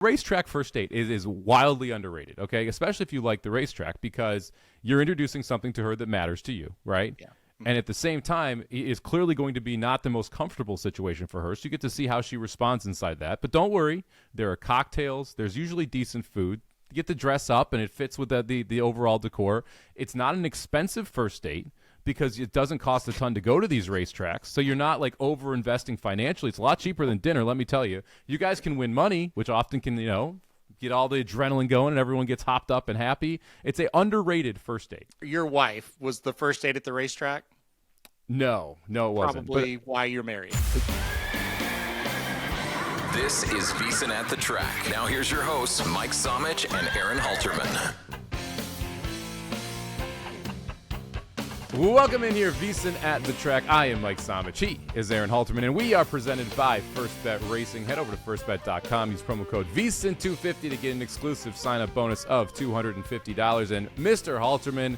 racetrack first date is wildly underrated, okay? Especially if you like the racetrack, because you're introducing something to her that matters to you, right? Yeah. And at the same time, it is clearly going to be not the most comfortable situation for her, so you get to see how she responds inside that. But don't worry, there are cocktails. There's usually decent food. You get to dress up, and it fits with the overall decor. It's not an expensive first date because it doesn't cost a ton to go to these racetracks, so you're not, like, over-investing financially. It's a lot cheaper than dinner, let me tell you. You guys can win money, which often can, get all the adrenaline going and everyone gets hopped up and happy. It's a underrated first date. Your wife was the first date at the racetrack? No, it wasn't. Probably why you're married. This is VSiN at the Track. Now here's your hosts, Mike Somich and Aaron Halterman. Welcome in here, VSiN at the Track. I am Mike Somich. He is Aaron Halterman, and we are presented by First Bet Racing. Head over to firstbet.com. Use promo code VSiN250 to get an exclusive sign-up bonus of $250. And Mr. Halterman,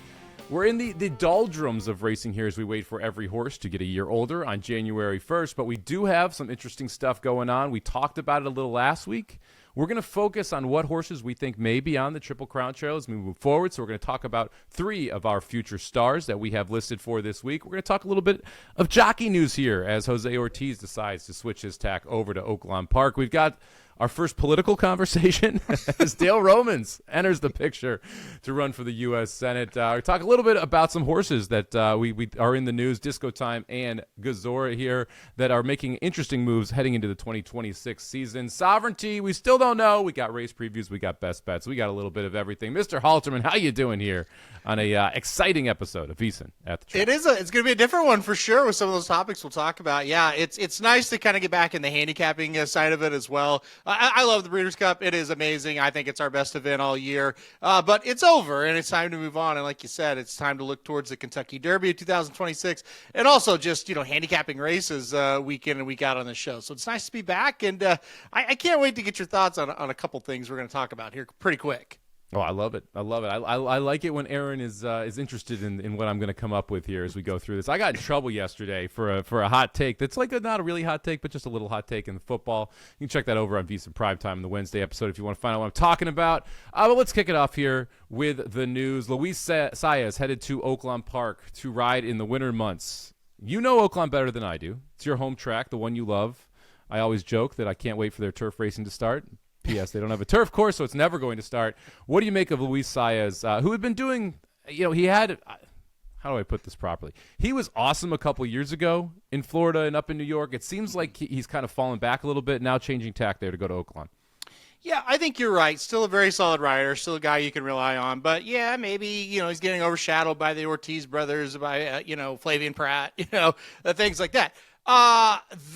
we're in the doldrums of racing here as we wait for every horse to get a year older on January 1st, but we do have some interesting stuff going on. We talked about it a little last week. We're going to focus on what horses we think may be on the Triple Crown trail as we move forward. So we're going to talk about 3 of our future stars that we have listed for this week. We're going to talk a little bit of jockey news here as Jose Ortiz decides to switch his tack over to Oaklawn Park. We've got our first political conversation as Dale Romans enters the picture to run for the U.S. Senate. We talk a little bit about some horses that we are in the news, Disco Time and Gezora here, that are making interesting moves heading into the 2026 season. Sovereignty, we still don't know. We got race previews. We got best bets. We got a little bit of everything. Mr. Halterman, how you doing here on a exciting episode of VSiN at the Track? It's going to be a different one for sure with some of those topics we'll talk about. Yeah, it's nice to kind of get back in the handicapping side of it as well. I love the Breeders' Cup. It is amazing. I think it's our best event all year. But it's over, and it's time to move on. And like you said, it's time to look towards the Kentucky Derby of 2026 and also just, handicapping races week in and week out on the show. So it's nice to be back, and I can't wait to get your thoughts on a couple things we're going to talk about here pretty quick. Oh, I love it. I like it when Aaron is interested in what I'm going to come up with here as we go through this. I got in trouble yesterday for a hot take that's like not a really hot take, but just a little hot take in the football. You can check that over on VSiN Primetime in the Wednesday episode if you want to find out what I'm talking about. But let's kick it off here with the news. Luis Saez headed to Oaklawn Park to ride in the winter months. You know Oaklawn better than I do. It's your home track, the one you love. I always joke that I can't wait for their turf racing to start. P.S. They don't have a turf course, so it's never going to start. What do you make of Luis Saez, who had been doing, he had, how do I put this properly? He was awesome a couple years ago in Florida and up in New York. It seems like he's kind of fallen back a little bit, now changing tack there to go to Oaklawn. Yeah, I think you're right. Still a very solid rider, still a guy you can rely on. But, yeah, maybe, he's getting overshadowed by the Ortiz brothers, by, Flavian Pratt, things like that.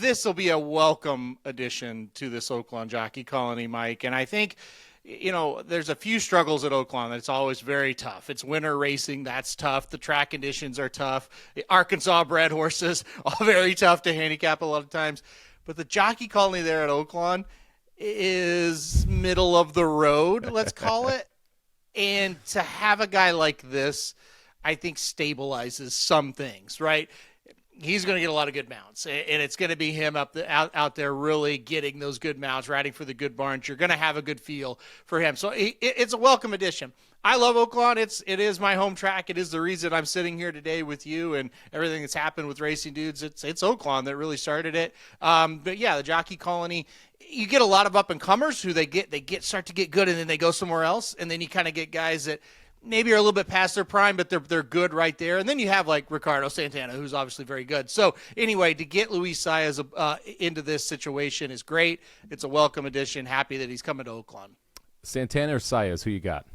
This will be a welcome addition to this Oaklawn jockey colony, Mike. And I think, there's a few struggles at Oaklawn that's always very tough. It's winter racing. That's tough. The track conditions are tough. The Arkansas bred horses are very tough to handicap a lot of times. But the jockey colony there at Oaklawn is middle of the road, let's call it. And to have a guy like this, I think stabilizes some things, right? He's going to get a lot of good mounts, and it's going to be him out there really getting those good mounts, riding for the good barns. You're going to have a good feel for him. So it's a welcome addition. I love Oaklawn. It is my home track. It is the reason I'm sitting here today with you and everything that's happened with Racing Dudes. It's Oaklawn that really started it. But yeah, the jockey colony, you get a lot of up-and-comers who start to get good, and then they go somewhere else, and then you kind of get guys that maybe are a little bit past their prime, but they're good right there. And then you have like Ricardo Santana, who's obviously very good. So anyway, to get Luis Saez into this situation is great. It's a welcome addition. Happy that he's coming to Oaklawn. Santana or Saez, who you got?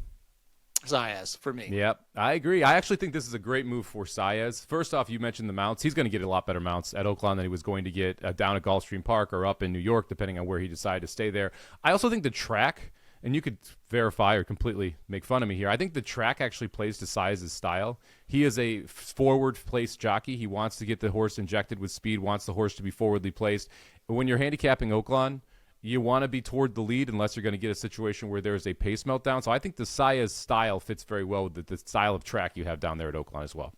Saez for me. Yep, I agree. I actually think this is a great move for Saez. First off, you mentioned the mounts. He's going to get a lot better mounts at Oaklawn than he was going to get down at Gulfstream Park or up in New York, depending on where he decided to stay there. I also think the track, and you could verify or completely make fun of me here, I think the track actually plays to Saez's style. He is a forward-placed jockey. He wants to get the horse injected with speed, wants the horse to be forwardly placed. When you're handicapping Oaklawn, you want to be toward the lead unless you're going to get a situation where there's a pace meltdown. So I think the Saez style fits very well with the style of track you have down there at Oaklawn as well.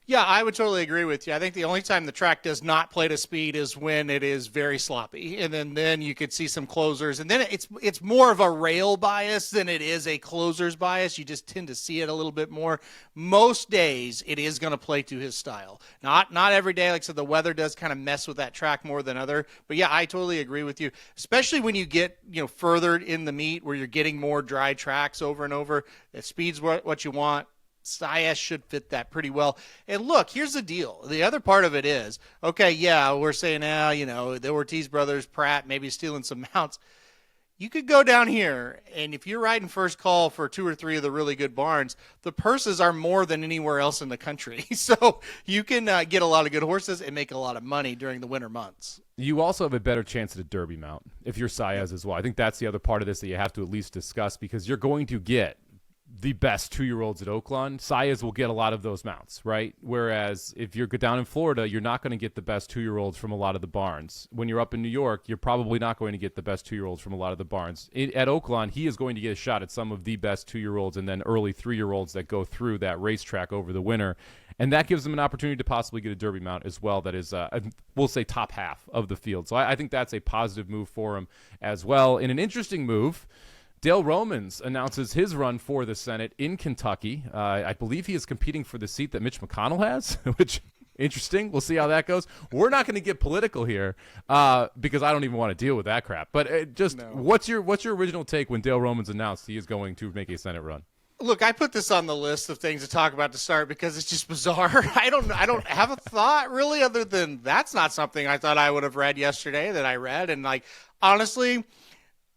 Yeah, I would totally agree with you. I think the only time the track does not play to speed is when it is very sloppy. And then you could see some closers. And then it's more of a rail bias than it is a closer's bias. You just tend to see it a little bit more. Most days it is going to play to his style. Not every day. Like I said, the weather does kind of mess with that track more than other. But yeah, I totally agree with you. Especially when you get, further in the meet where you're getting more dry tracks over and over. If speed's what you want, Saez should fit that pretty well. And look, here's the deal. The other part of it is, okay, yeah, we're saying now, the Ortiz brothers, Pratt, maybe stealing some mounts. You could go down here, and if you're riding first call for 2 or 3 of the really good barns, the purses are more than anywhere else in the country. So you can get a lot of good horses and make a lot of money during the winter months. You also have a better chance at a Derby mount if you're Saez as well. I think that's the other part of this that you have to at least discuss, because you're going to get the best 2-year-olds at Oaklawn. Saez will get a lot of those mounts, right? Whereas if you're down in Florida, you're not going to get the best 2-year-olds from a lot of the barns. When you're up in New York, you're probably not going to get the best 2-year-olds from a lot of the barns. At Oaklawn, he is going to get a shot at some of the best 2-year-olds and then early 3-year-olds that go through that racetrack over the winter. And that gives him an opportunity to possibly get a Derby mount as well. That is, we'll say, top half of the field. So I think that's a positive move for him as well. In an interesting move, Dale Romans announces his run for the Senate in Kentucky. I believe he is competing for the seat that Mitch McConnell has, which, interesting. We'll see how that goes. We're not going to get political here because I don't even want to deal with that crap. But what's your original take when Dale Romans announced he is going to make a Senate run? Look, I put this on the list of things to talk about to start because it's just bizarre. I don't have a thought really other than that's not something I thought I would have read yesterday that I read. And honestly,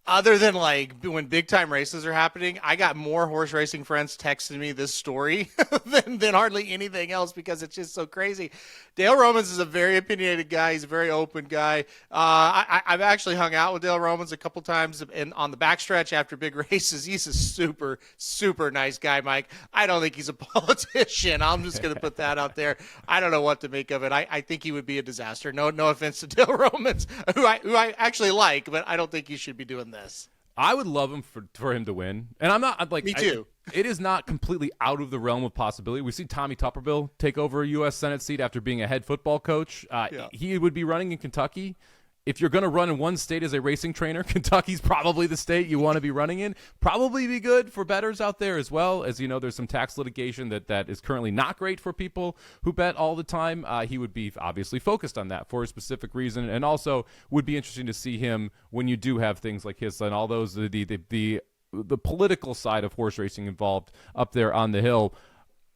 other than when big time races are happening, I got more horse racing friends texting me this story than hardly anything else because it's just so crazy. Dale Romans is a very opinionated guy. He's a very open guy. I've actually hung out with Dale Romans a couple times on the backstretch after big races. He's a super, super nice guy, Mike. I don't think he's a politician. I'm just going to put that out there. I don't know what to make of it. I think he would be a disaster. No offense to Dale Romans, who I actually like, but I don't think he should be doing this. I would love him for him to win, and I'm Me too. It is not completely out of the realm of possibility. We see Tommy Tuberville take over a U.S. Senate seat after being a head football coach. He would be running in Kentucky. If you're going to run in one state as a racing trainer, Kentucky's probably the state you want to be running in. Probably be good for bettors out there as well. As you know, there's some tax litigation that is currently not great for people who bet all the time. He would be obviously focused on that for a specific reason, and also would be interesting to see him when you do have things like his and all those the political side of horse racing involved up there on the Hill.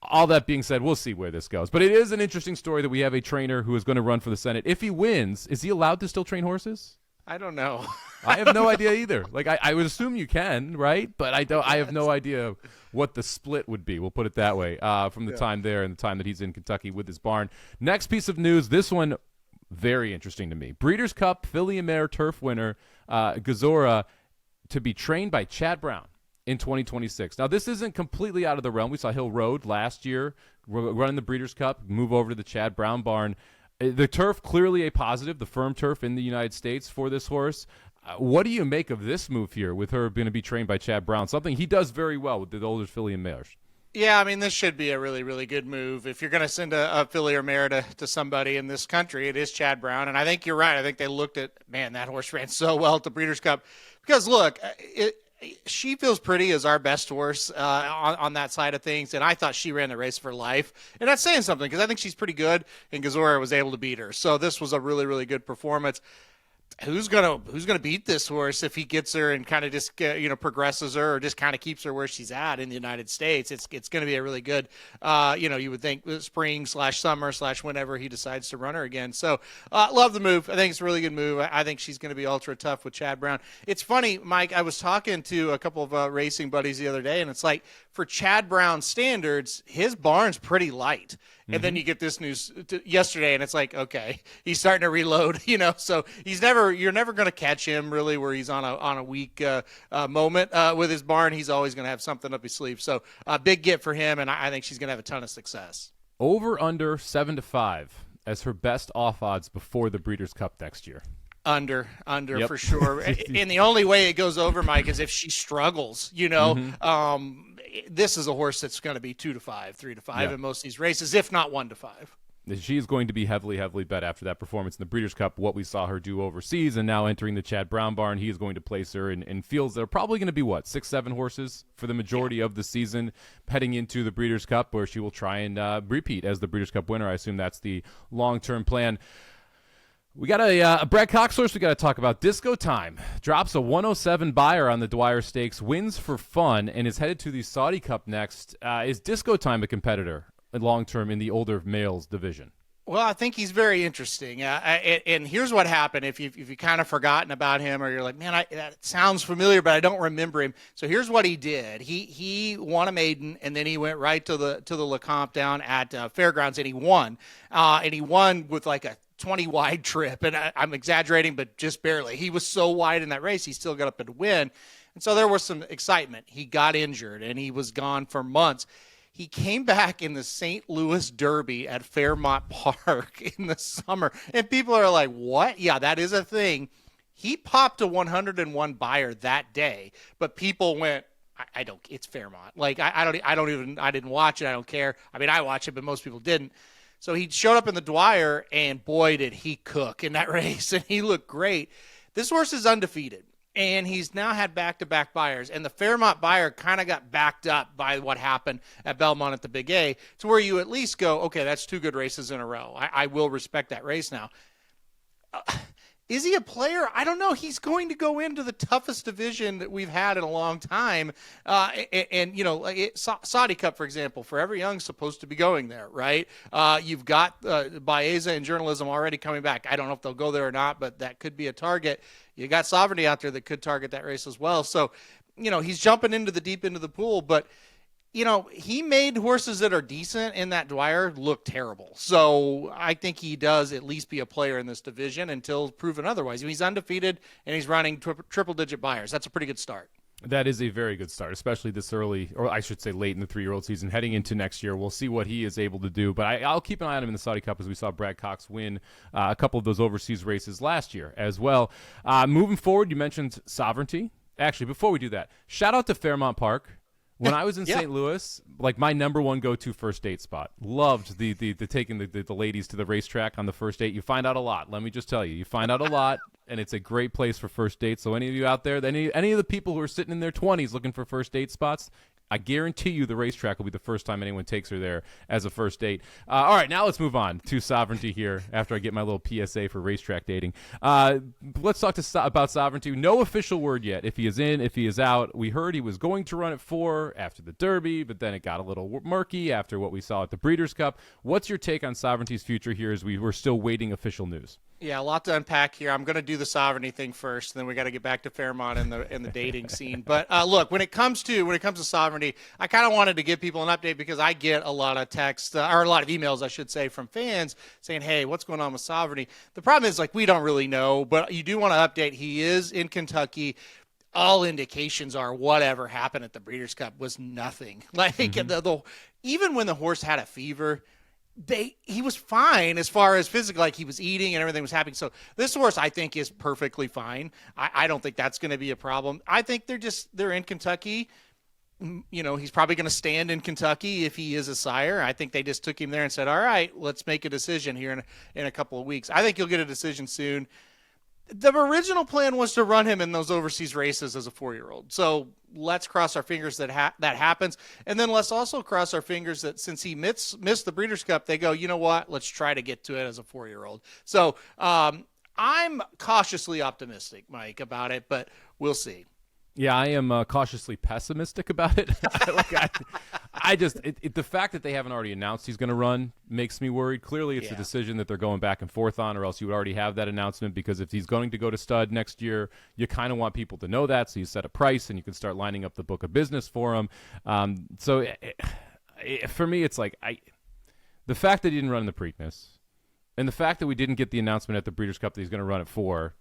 All that being said, we'll see where this goes. But it is an interesting story that we have a trainer who is going to run for the Senate. If he wins, is he allowed to still train horses? I don't know. I have no idea either. I would assume you can, right? But I have no idea what the split would be. We'll put it that way from the time there and the time that he's in Kentucky with his barn. Next piece of news, this one very interesting to me. Breeders' Cup Filly and Mare Turf winner Gezora to be trained by Chad Brown in 2026. Now, this isn't completely out of the realm. We saw Hill Road last year running the Breeders' Cup, move over to the Chad Brown barn. The turf, clearly a positive, the firm turf in the United States for this horse. What do you make of this move here with her going to be trained by Chad Brown, something he does very well with the older filly and mares? Yeah, I mean, this should be a really, really good move. If you're going to send a filly or mare to somebody in this country, it is Chad Brown. And I think you're right. I think they looked at, man, that horse ran so well at the Breeders' Cup. Because, look, She Feels Pretty is our best horse on that side of things, and I thought she ran the race for life. And that's saying something because I think she's pretty good, and Gezora was able to beat her. So this was a really, really good performance. Who's gonna beat this horse if he gets her and kind of just progresses her or just kind of keeps her where she's at in the United States? It's going to be a really good you would think spring / summer / whenever he decides to run her again. So love the move. I think it's a really good move. I think she's going to be ultra tough with Chad Brown. It's funny, Mike. I was talking to a couple of racing buddies the other day, and it's like for Chad Brown standards, his barn's pretty light. And then you get this news yesterday, and it's like, okay, he's starting to reload, So you're never going to catch him really where he's on a weak moment with his barn. He's always going to have something up his sleeve. So big get for him, and I think she's going to have a ton of success. Over under 7-5 as her best off odds before the Breeders' Cup next year. Under Yep. for sure. And the only way it goes over, Mike, is if she struggles, this is a horse that's going to be 2-5, 3-5 in most of these races, if not 1-5. She's going to be heavily, heavily bet after that performance in the Breeders' Cup, what we saw her do overseas, and now entering the Chad Brown barn. He is going to place her in fields that are probably going to be, 6-7 horses for the majority of the season, heading into the Breeders' Cup, where she will try and repeat as the Breeders' Cup winner. I assume that's the long-term plan. We got a Brad Cox horse we got to talk about. Disco Time drops a 107 beyer on the Dwyer Stakes, wins for fun, and is headed to the Saudi Cup next. Is Disco Time a competitor long-term in the older males division? Well, I think he's very interesting. And here's what happened. If you kind of forgotten about him, or you're like, man, that sounds familiar, but I don't remember him. So here's what he did. He won a maiden, and then he went right to the Lecomte down at Fairgrounds, and he won. And he won with like a 20 wide trip. And I'm exaggerating, but just barely. He was so wide in that race, he still got up and win. And so there was some excitement. He got injured, and he was gone for months. He came back in the St. Louis Derby at Fairmont Park in the summer. And people are like, what? Yeah, that is a thing. He popped a 101 beyer that day, but people went, I don't, it's Fairmont. Like, I didn't watch it. I don't care. I mean, I watch it, but most people didn't. So he showed up in the Dwyer, and boy, did he cook in that race. And he looked great. This horse is undefeated. And he's now had back-to-back buyers. And the Fairmont beyer kind of got backed up by what happened at Belmont at the Big A, to where you at least go, okay, that's 2 good races in a row. I will respect that race now. Is he a player? I don't know. He's going to go into the toughest division that we've had in a long time. Saudi Cup, for example, Forever Young's supposed to be going there, right? You've got Baeza and Journalism already coming back. I don't know if they'll go there or not, but that could be a target. You got Sovereignty out there that could target that race as well. So, he's jumping into the deep end of the pool, but he made horses that are decent in that Dwyer look terrible. So I think he does at least be a player in this division until proven otherwise. He's undefeated, and he's running triple-digit buyers. That's a pretty good start. That is a very good start, especially this early, or I should say late in the 3-year-old season. Heading into next year, we'll see what he is able to do. But I'll keep an eye on him in the Saudi Cup, as we saw Brad Cox win a couple of those overseas races last year as well. Moving forward, you mentioned Sovereignty. Actually, before we do that, shout out to Fairmont Park. When I was in St. Louis, like my number one go-to first date spot. Loved the taking the ladies to the racetrack on the first date. You find out a lot. Let me just tell you. You find out a lot, and it's a great place for first dates. So any of you out there, any of the people who are sitting in their 20s looking for first date spots, I guarantee you the racetrack will be the first time anyone takes her there as a first date. All right, now let's move on to Sovereignty here after I get my little PSA for racetrack dating. Let's talk about Sovereignty. No official word yet if he is in, if he is out. We heard he was going to run at 4 after the Derby, but then it got a little murky after what we saw at the Breeders' Cup. What's your take on Sovereignty's future here as we're still waiting official news? Yeah, a lot to unpack here. I'm going to do the Sovereignty thing first, and then we got to get back to Fairmont and the dating scene. But look, when it comes to Sovereignty, I kind of wanted to give people an update because I get a lot of texts or a lot of emails, I should say, from fans saying, "Hey, what's going on with Sovereignty?" The problem is, we don't really know, but you do want to update. He is in Kentucky. All indications are whatever happened at the Breeders' Cup was nothing. Even when the horse had a fever, he was fine as far as physical, he was eating and everything was happening. So this horse, I think, is perfectly fine. I don't think that's going to be a problem. I think they're in Kentucky. He's probably going to stand in Kentucky if he is a sire. I think they just took him there and said, all right, let's make a decision here in a couple of weeks. I think you'll get a decision soon. The original plan was to run him in those overseas races as a 4-year-old. So let's cross our fingers that happens. And then let's also cross our fingers that since he missed the Breeders' Cup, they go, you know what? Let's try to get to it as a 4-year-old. So I'm cautiously optimistic, Mike, about it, but we'll see. Yeah, I am cautiously pessimistic about it. The fact that they haven't already announced he's going to run makes me worried. Clearly, it's a decision that they're going back and forth on, or else you would already have that announcement, because if he's going to go to stud next year, you kind of want people to know that, so you set a price and you can start lining up the book of business for him. For me, it's the fact that he didn't run in the Preakness, and the fact that we didn't get the announcement at the Breeders' Cup that he's going to run at 4,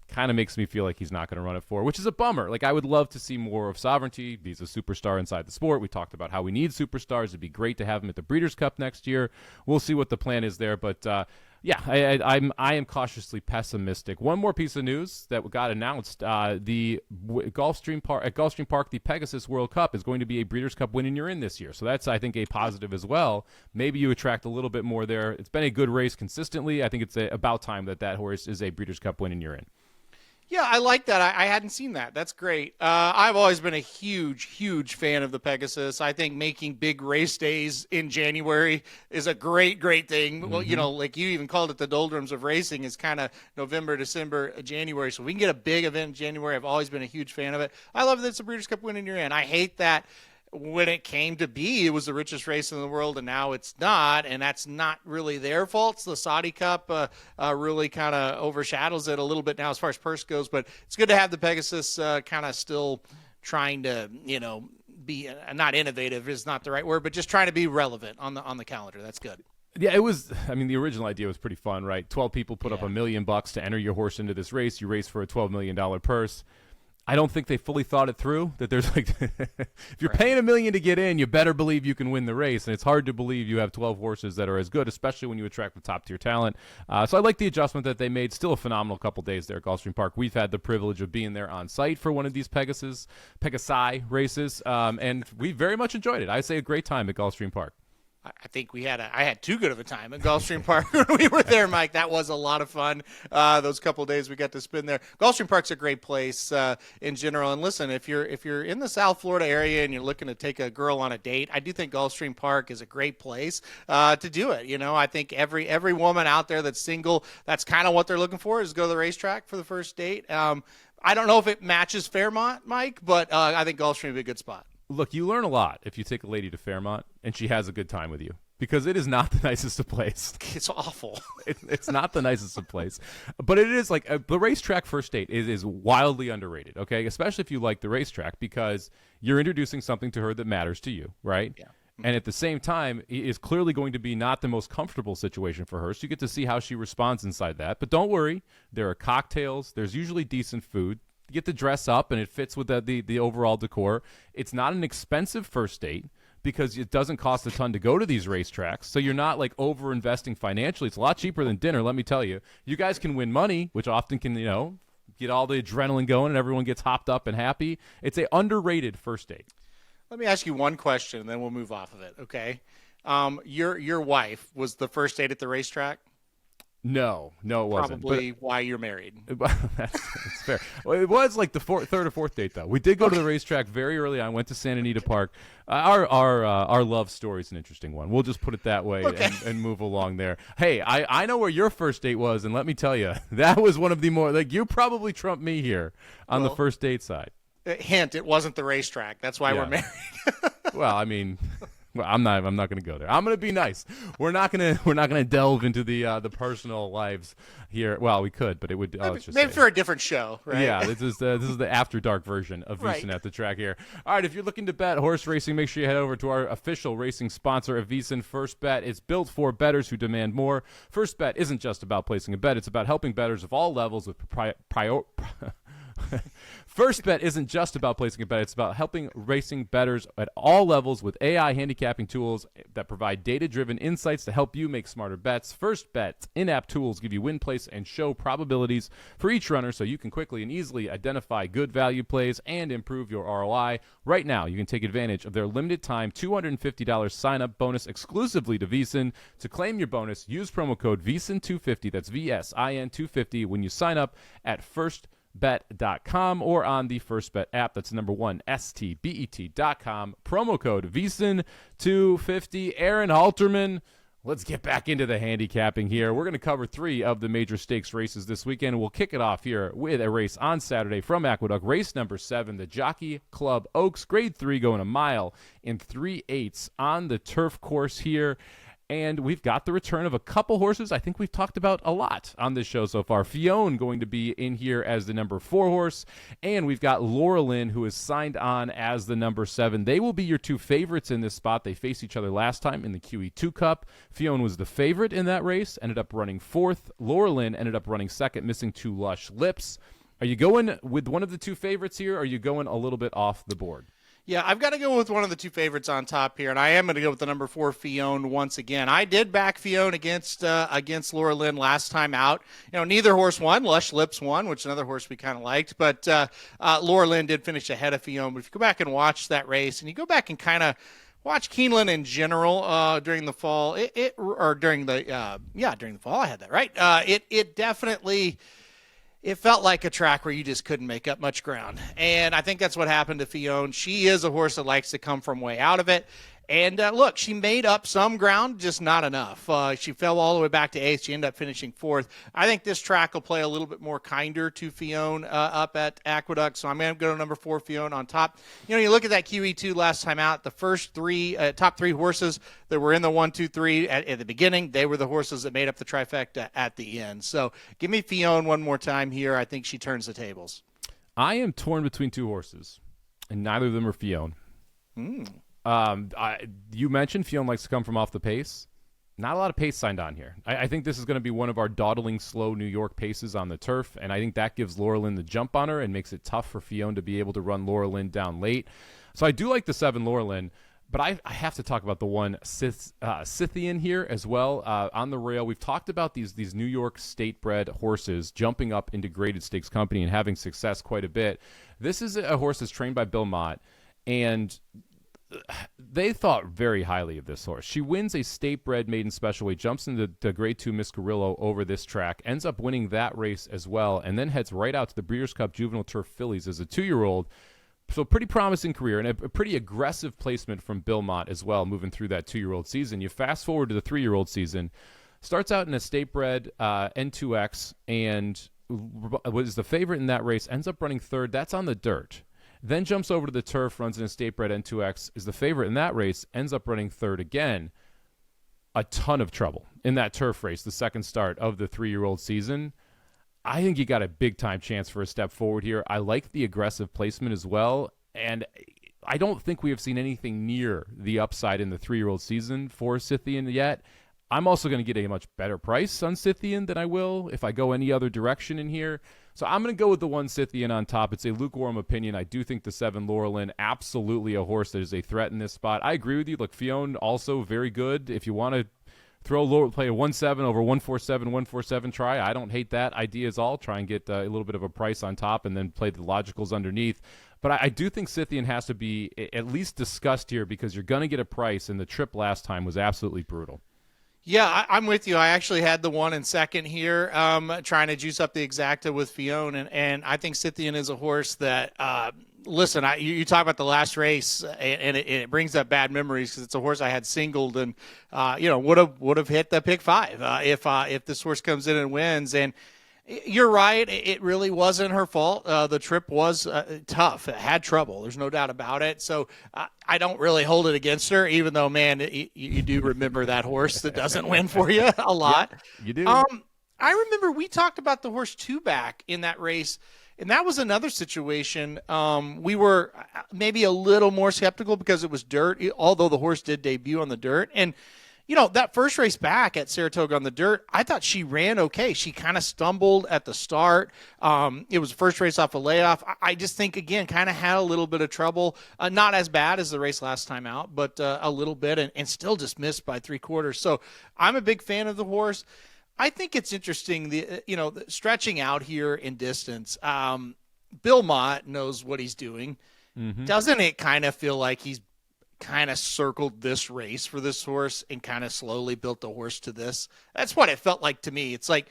kind of makes me feel like he's not going to run at 4, which is a bummer. I would love to see more of Sovereignty. He's a superstar inside the sport. We talked about how we need superstars. It'd be great to have him at the Breeders' Cup next year. We'll see what the plan is there, but Yeah, I am cautiously pessimistic. One more piece of news that got announced: the Gulfstream Park, the Pegasus World Cup is going to be a Breeders' Cup win, and you're in this year. So that's, I think, a positive as well. Maybe you attract a little bit more there. It's been a good race consistently. I think it's about time that horse is a Breeders' Cup win, and you're in. Yeah, I like that. I hadn't seen that. That's great. I've always been a huge fan of the Pegasus. I think making big race days in January is a great thing. Mm-hmm. Well, you know, like you even called it the doldrums of racing, is kind of November, December, January. So we can get a big event in January. I've always been a huge fan of it. I love that it's a Breeders' Cup win and you're in. I hate that when it came to be, it was the richest race in the world, and now it's not, and that's not really their fault. It's the Saudi Cup really kind of overshadows it a little bit now as far as purse goes, but it's good to have the Pegasus kind of still trying to, you know, be not innovative is not the right word, but just trying to be relevant on the calendar. That's good. Yeah, it was. I mean, the original idea was pretty fun, right? 12 people put up $1 million to enter your horse into this race. You race for a $12 million purse. I don't think they fully thought it through, that there's like, if you're paying $1 million to get in, you better believe you can win the race. And it's hard to believe you have 12 horses that are as good, especially when you attract the top tier talent. So I like the adjustment that they made. Still a phenomenal couple days there at Gulfstream Park. We've had the privilege of being there on site for one of these Pegasi races. And we very much enjoyed it. I say a great time at Gulfstream Park. I think I had too good of a time at Gulfstream Park when we were there, Mike. That was a lot of fun. Those couple of days we got to spend there. Gulfstream Park's a great place in general. And listen, if you're in the South Florida area and you're looking to take a girl on a date, I do think Gulfstream Park is a great place to do it. You know, I think every woman out there that's single, that's kind of what they're looking for, is go to the racetrack for the first date. I don't know if it matches Fairmont, Mike, but I think Gulfstream would be a good spot. Look, you learn a lot if you take a lady to Fairmont and she has a good time with you, because it is not the nicest of place. It's awful. It's not the nicest of place, but it is like the racetrack first date is wildly underrated, okay? Especially if you like the racetrack, because you're introducing something to her that matters to you, right? Yeah. And at the same time, it is clearly going to be not the most comfortable situation for her, so you get to see how she responds inside that. But don't worry, there are cocktails. There's usually decent food. You get to dress up, and it fits with the overall decor. It's not an expensive first date because it doesn't cost a ton to go to these racetracks, so you're not like over-investing financially. It's a lot cheaper than dinner, let me tell you. You guys can win money, which often can, you know, get all the adrenaline going and everyone gets hopped up and happy. It's an underrated first date. Let me ask you one question, and then we'll move off of it, okay? Your wife was the first date at the racetrack? No, it wasn't. Probably why you're married. That's fair. Well, it was like the third or fourth date, though. We did go to the racetrack very early on. Went to Santa Anita Park. Our love story is an interesting one. We'll just put it that way and move along there. Hey, I know where your first date was, and let me tell you, that was one of the more, like, you probably trumped me here on the first date side. Hint: it wasn't the racetrack. That's why we're married. Well, I mean. Well, I'm not going to go there. I'm going to be nice. We're not going to delve into the personal lives here. Well, we could, but it would maybe for a different show, right? Yeah, this is the after dark version of VSiN at the Track here. All right, if you're looking to bet horse racing, make sure you head over to our official racing sponsor of VSiN, First Bet. It's built for bettors who demand more. First Bet isn't just about placing a bet; it's about helping bettors of all levels with First Bet isn't just about placing a bet. It's about helping racing bettors at all levels with AI handicapping tools that provide data-driven insights to help you make smarter bets. First Bet's in-app tools give you win, place, and show probabilities for each runner so you can quickly and easily identify good value plays and improve your ROI. Right now, you can take advantage of their limited-time $250 sign-up bonus exclusively to VSiN. To claim your bonus, use promo code VSiN250, that's VSIN250, when you sign up at firstbet.com or on the First Bet app. That's number one, STBET.com. Promo code VSiN250. Aaron Halterman, let's get back into the handicapping here. We're going to cover 3 of the major stakes races this weekend. We'll kick it off here with a race on Saturday from Aqueduct. Race number 7, the Jockey Club Oaks, grade 3, going a mile in 3/8 on the turf course here. And we've got the return of a couple horses I think we've talked about a lot on this show so far. Fione going to be in here as the number 4 horse. And we've got Laurelin, who is signed on as the number 7. They will be your 2 favorites in this spot. They faced each other last time in the QE2 Cup. Fione was the favorite in that race, ended up running 4th. Laurelin ended up running 2nd, missing 2 lush lips. Are you going with one of the 2 favorites here, or are you going a little bit off the board? Yeah, I've got to go with one of the two favorites on top here, and I am going to go with the number 4 Fione once again. I did back Fione against Laura Lynn last time out. Neither horse won. Lush Lips won, which is another horse we kind of liked, but Laura Lynn did finish ahead of Fione. But if you go back and watch that race, and you go back and kind of watch Keeneland in general during the fall, during the fall, I had that right. It definitely. It felt like a track where you just couldn't make up much ground. And I think that's what happened to Fione. She is a horse that likes to come from way out of it. And look, she made up some ground, just not enough. She fell all the way back to 8th. She ended up finishing 4th. I think this track will play a little bit more kinder to Fione up at Aqueduct. So I'm going to go to number 4 Fione on top. You look at that QE2 last time out, the first top three horses that were in the 1, 2, 3 at the beginning, they were the horses that made up the trifecta at the end. So give me Fione one more time here. I think she turns the tables. I am torn between two horses, and neither of them are Fione. You mentioned Fione likes to come from off the pace. Not a lot of pace signed on here. I think this is going to be one of our dawdling, slow New York paces on the turf, and I think that gives Laura Lynn the jump on her and makes it tough for Fione to be able to run Laura Lynn down late. So I do like the 7 Laura Lynn, but I have to talk about the 1 Scythian here as well. On the rail, we've talked about these New York state-bred horses jumping up into graded stakes company and having success quite a bit. This is a horse that's trained by Bill Mott, and they thought very highly of this horse. She wins a state-bred maiden special weight, jumps into the Grade 2 Miss Carrillo over this track, ends up winning that race as well, and then heads right out to the Breeders' Cup Juvenile Turf Fillies as a 2-year-old. So pretty promising career and a pretty aggressive placement from Bill Mott as well, moving through that 2-year-old season. You fast forward to the 3-year-old season, starts out in a state-bred N2X, and was the favorite in that race, ends up running 3rd. That's on the dirt. Then jumps over to the turf, runs in a state-bred N2X, is the favorite in that race, ends up running 3rd again. A ton of trouble in that turf race, the second start of the 3-year-old season. I think you got a big-time chance for a step forward here. I like the aggressive placement as well, and I don't think we have seen anything near the upside in the 3-year-old season for Scythian yet. I'm also going to get a much better price on Scythian than I will if I go any other direction in here. So I'm going to go with the 1 Scythian on top. It's a lukewarm opinion. I do think the 7 Laura Lynn, absolutely a horse that is a threat in this spot. I agree with you. Look, Fione also very good. If you want to play a 1-7 over 1-4-7, try. I don't hate that idea at all. Try and get a little bit of a price on top and then play the logicals underneath. But I do think Scythian has to be at least discussed here because you're going to get a price, and the trip last time was absolutely brutal. Yeah, I'm with you. I actually had the 1 and 2nd here, trying to juice up the exacta with Fione, and I think Scythian is a horse that, listen, you talk about the last race, and it brings up bad memories because it's a horse I had singled and, would have hit the pick 5 if this horse comes in and wins. And you're right. It really wasn't her fault. The trip was tough. It had trouble. There's no doubt about it. So I don't really hold it against her, even though, man, you do remember that horse that doesn't win for you a lot. Yeah, you do. I remember we talked about the horse 2-back in that race, and that was another situation. We were maybe a little more skeptical because it was dirt, although the horse did debut on the dirt. And that first race back at Saratoga on the dirt, I thought she ran okay. She kind of stumbled at the start. It was the first race off a layoff. I just think, again, kind of had a little bit of trouble. Not as bad as the race last time out, but a little bit, and still just missed by 3/4. So I'm a big fan of the horse. I think it's interesting, the stretching out here in distance. Bill Mott knows what he's doing. Mm-hmm. Doesn't it kind of feel like he's kind of circled this race for this horse and kind of slowly built the horse to this? That's what it felt like to me. It's like,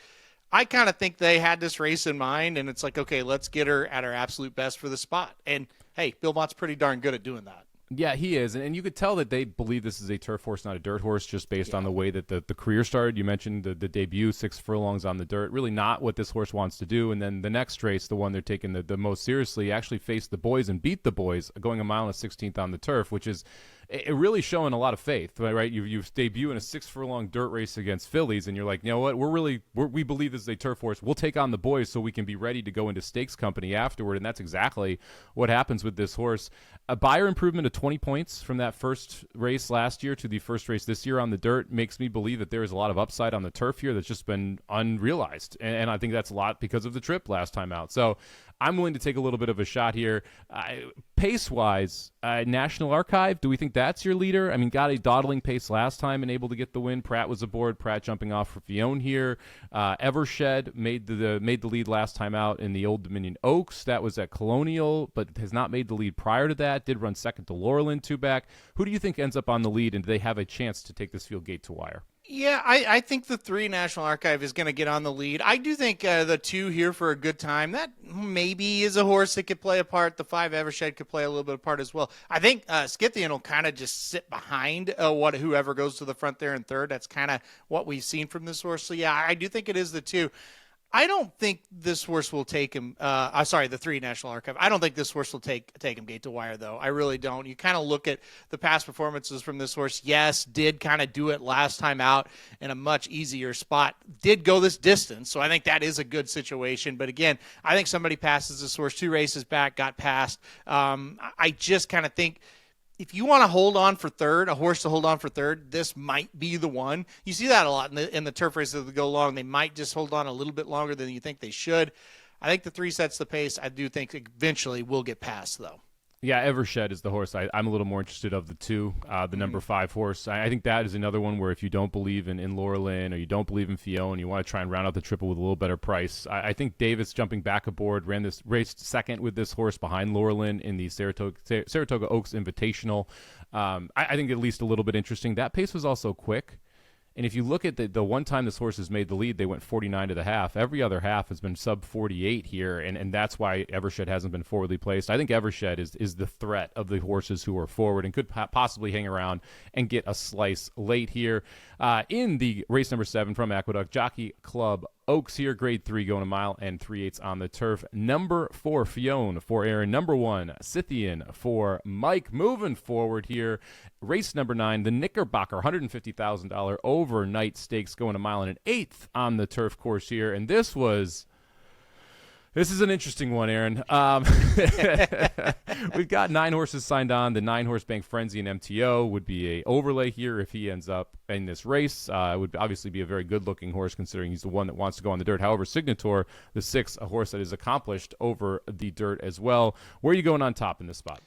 I kind of think they had this race in mind, and it's like, okay, let's get her at her absolute best for the spot. And hey, Bill Mott's pretty darn good at doing that. Yeah, he is, and you could tell that they believe this is a turf horse, not a dirt horse, just based on the way that the career started. You mentioned the debut, 6 furlongs on the dirt, really not what this horse wants to do. And then the next race, the one they're taking the most seriously, actually faced the boys and beat the boys, going 1 16th on the turf, which is it really showing a lot of faith, right? You debut in a 6 furlong dirt race against fillies, and you're like, you know what? We believe this is a turf horse. We'll take on the boys so we can be ready to go into stakes company afterward, and that's exactly what happens with this horse. A Beyer improvement of 20 points from that first race last year to the first race this year on the dirt makes me believe that there is a lot of upside on the turf here that's just been unrealized, and I think that's a lot because of the trip last time out. So I'm willing to take a little bit of a shot here. Pace-wise, National Archive, do we think that's your leader? I mean, got a dawdling pace last time and able to get the win. Pratt was aboard. Pratt jumping off for Fionn here. Evershed made the lead last time out in the Old Dominion Oaks. That was at Colonial, but has not made the lead prior to that. Did run second to Laurelin, 2 back. Who do you think ends up on the lead, and do they have a chance to take this field gate to wire? Yeah, I think the 3 National Archive is going to get on the lead. I do think the 2 here for a good time, that maybe is a horse that could play a part. The 5 Evershed could play a little bit of part as well. I think Scythian will kind of just sit behind whoever goes to the front there in third. That's kind of what we've seen from this horse. So, yeah, I do think it is the 2. I don't think this horse will take him. The 3 National Archive. I don't think this horse will take him gate to wire, though. I really don't. You kind of look at the past performances from this horse. Yes, did kind of do it last time out in a much easier spot. Did go this distance, so I think that is a good situation. But again, I think somebody passes this horse 2 races back, got past. I just kind of think, if you want to hold on for third, a horse to hold on for third, this might be the one. You see that a lot in the turf races that go long. They might just hold on a little bit longer than you think they should. I think the 3 sets the pace. I do think eventually will get past, though. Yeah, Evershed is the horse I'm a little more interested of the 2, the number 5 horse. I think that is another one where if you don't believe in Laurelin or you don't believe in Fionn, you want to try and round out the triple with a little better price. I think Davis jumping back aboard, raced second with this horse behind Laurelin in the Saratoga Oaks Invitational. I think at least a little bit interesting. That pace was also quick. And if you look at the one time this horse has made the lead, they went 49 to the half. Every other half has been sub 48 here, and that's why Evershed hasn't been forwardly placed. I think Evershed is the threat of the horses who are forward and could possibly hang around and get a slice late here. In the race number 7 from Aqueduct, Jockey Club Oaks here, grade 3, going a mile and 3/8 on the turf. Number 4, Fionn for Aaron. Number 1, Scythian for Mike. Moving forward here, race number 9, the Knickerbocker $150,000 overnight stakes, going a mile and 1/8 on the turf course here. And this is an interesting one, Aaron. We've got 9 horses signed on. The 9-horse Bank Frenzy and MTO would be a overlay here if he ends up in this race. It would obviously be a very good-looking horse considering he's the one that wants to go on the dirt. However, Signator, the 6, a horse that is accomplished over the dirt as well. Where are you going on top in this spot?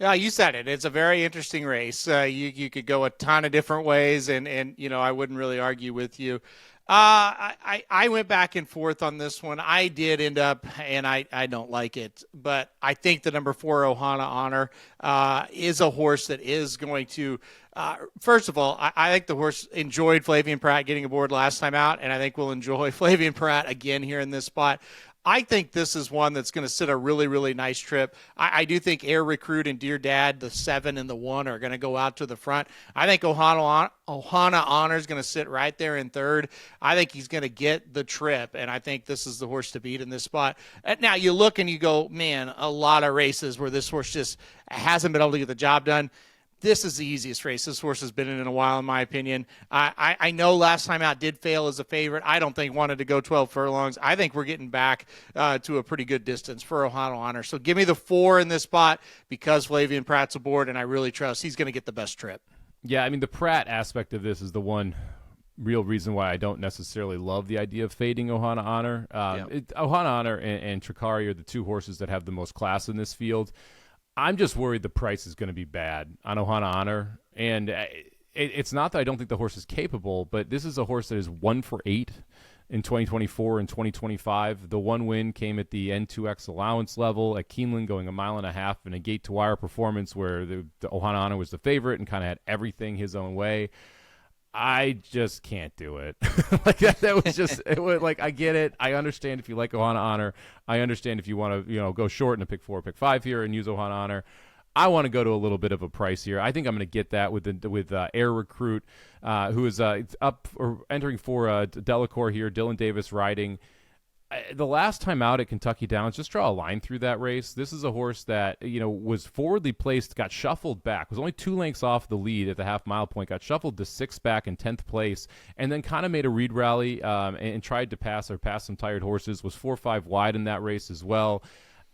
Yeah, you said it. It's a very interesting race. You could go a ton of different ways, and I wouldn't really argue with you. I went back and forth on this one. I did end up, and I don't like it, but I think the number 4 Ohana Honor is a horse that is going to, first of all, I think the horse enjoyed Flavien Prat getting aboard last time out, and I think we'll enjoy Flavien Prat again here in this spot. I think this is one that's going to sit a really, really nice trip. I do think Air Recruit and Dear Dad, the 7 and the 1, are going to go out to the front. I think Ohana Honor is going to sit right there in third. I think he's going to get the trip, and I think this is the horse to beat in this spot. Now, you look and you go, man, a lot of races where this horse just hasn't been able to get the job done. This is the easiest race this horse has been in a while, in my opinion. I know last time out did fail as a favorite. I don't think wanted to go 12 furlongs. I think we're getting back to a pretty good distance for Ohana Honor. So give me the 4 in this spot because Flavien Prat's aboard, and I really trust he's going to get the best trip. Yeah, I mean, the Pratt aspect of this is the one real reason why I don't necessarily love the idea of fading Ohana Honor. Ohana Honor and Tricari are the 2 horses that have the most class in this field. I'm just worried the price is going to be bad on Ohana Honor. And it's not that I don't think the horse is capable, but this is a horse that is 1 for 8 in 2024 and 2025. The 1 win came at the N2X allowance level at Keeneland, going a mile and a half in a gate-to-wire performance where the Ohana Honor was the favorite and kind of had everything his own way. I just can't do it. That was just I get it. I understand if you like Ohana Honor. I understand if you want to go short and pick 4, pick 5 here and use Ohana Honor. I want to go to a little bit of a price here. I think I'm going to get that with Air Recruit, who is up or entering for Delacour here. Dylan Davis riding. The last time out at Kentucky Downs, just draw a line through that race. This is a horse that, was forwardly placed, got shuffled back, was only 2 lengths off the lead at the half-mile point, got shuffled to 6th back in 10th place, and then kind of made a read rally and tried to pass some tired horses, was 4-5 wide in that race as well.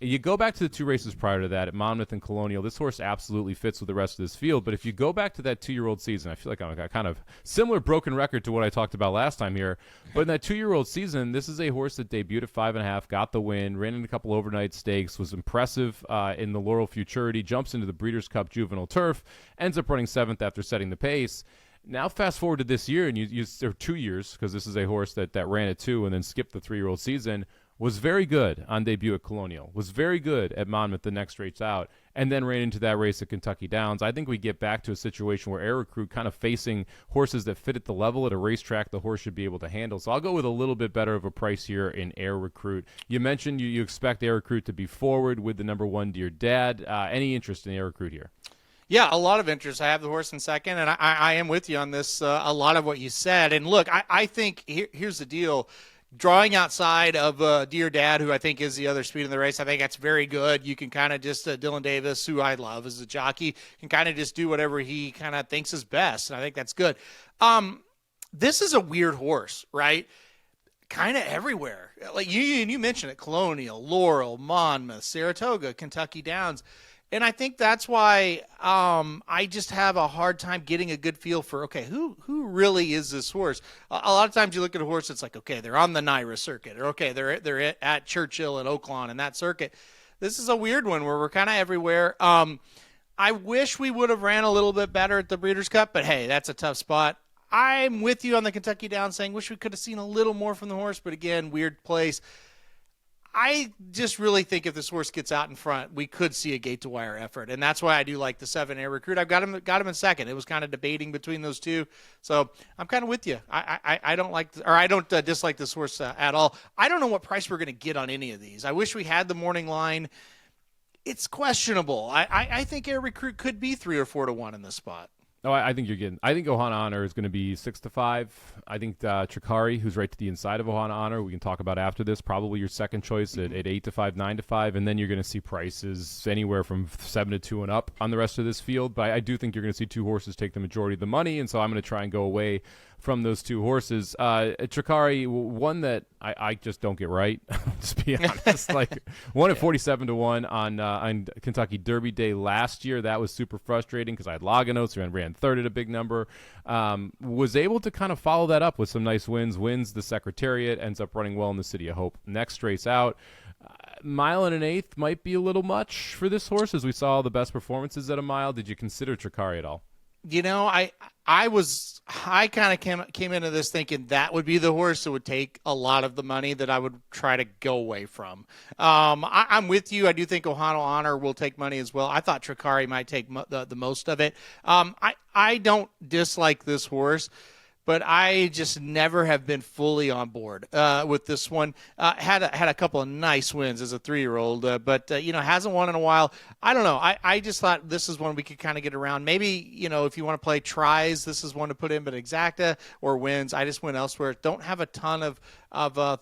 You go back to the 2 races prior to that at Monmouth and Colonial. This horse absolutely fits with the rest of this field. But if you go back to that 2-year-old season, I feel like I'm a kind of similar broken record to what I talked about last time here. But in that 2-year-old season, this is a horse that debuted at 5.5, got the win, ran in a couple overnight stakes, was impressive in the Laurel Futurity, jumps into the Breeders' Cup Juvenile Turf, ends up running 7th after setting the pace. Now fast forward to this year, and or 2 years, because this is a horse that ran at 2 and then skipped the 3-year-old season. Was very good on debut at Colonial, was very good at Monmouth the next race out, and then ran into that race at Kentucky Downs. I think we get back to a situation where Air Recruit kind of facing horses that fit at the level at a racetrack the horse should be able to handle. So I'll go with a little bit better of a price here in Air Recruit. You mentioned you expect Air Recruit to be forward with the number 1 Dear Dad. Any interest in Air Recruit here? Yeah, a lot of interest. I have the horse in second, and I am with you on this, a lot of what you said. And look, I think here's the deal. Drawing outside of Dear Dad, who I think is the other speed in the race, I think that's very good. You can kind of just, Dylan Davis, who I love as a jockey, can kind of just do whatever he kind of thinks is best, and I think that's good. This is a weird horse, right? Kind of everywhere. Like you mentioned it, Colonial, Laurel, Monmouth, Saratoga, Kentucky Downs. And I think that's why I just have a hard time getting a good feel for, okay, who really is this horse? A lot of times you look at a horse, it's like, okay, they're on the Naira circuit, or okay, they're at Churchill and Oaklawn and that circuit. This is a weird one where we're kind of everywhere. I wish we would have ran a little bit better at the Breeders' Cup, but hey, that's a tough spot. I'm with you on the Kentucky Downs saying wish we could have seen a little more from the horse, but again, weird place. I just really think if this horse gets out in front, we could see a gate to wire effort, and that's why I do like the 7 Air Recruit. I've got him in second. It was kind of debating between those two, so I'm kind of with you. I don't dislike this horse at all. I don't know what price we're going to get on any of these. I wish we had the morning line. It's questionable. I think Air Recruit could be 3 or 4 to 1 in this spot. Oh, I think you're getting. I think Ohana Honor is going to be 6-5. I think Tricari, who's right to the inside of Ohana Honor, we can talk about after this. Probably your second choice at 8-5, 9-5, and then you're going to see prices anywhere from 7-2 and up on the rest of this field. But I do think you're going to see 2 horses take the majority of the money, and so I'm going to try and go away from those 2 horses. Tricari, one that I just don't get right. Just be honest. Like one at 47 to 1 on Kentucky Derby Day last year. That was super frustrating because I had Laganos who ran third at a big number. Was able to kind of follow that up with some nice wins. Wins the Secretariat, ends up running well in the City of Hope. Next race out. Mile and an eighth might be a little much for this horse, as we saw the best performances at a mile. Did you consider Tricari at all? You know, I kind of came into this thinking that would be the horse that would take a lot of the money that I would try to go away from. I'm with you. I do think Ohana Honor will take money as well. I thought Tricari might take the most of it. I don't dislike this horse, but I just never have been fully on board with this one. Had a couple of nice wins as a 3-year-old, but hasn't won in a while. I don't know. I just thought this is one we could kind of get around. Maybe if you want to play tries, this is one to put in, but exacta or wins, I just went elsewhere. Don't have a ton of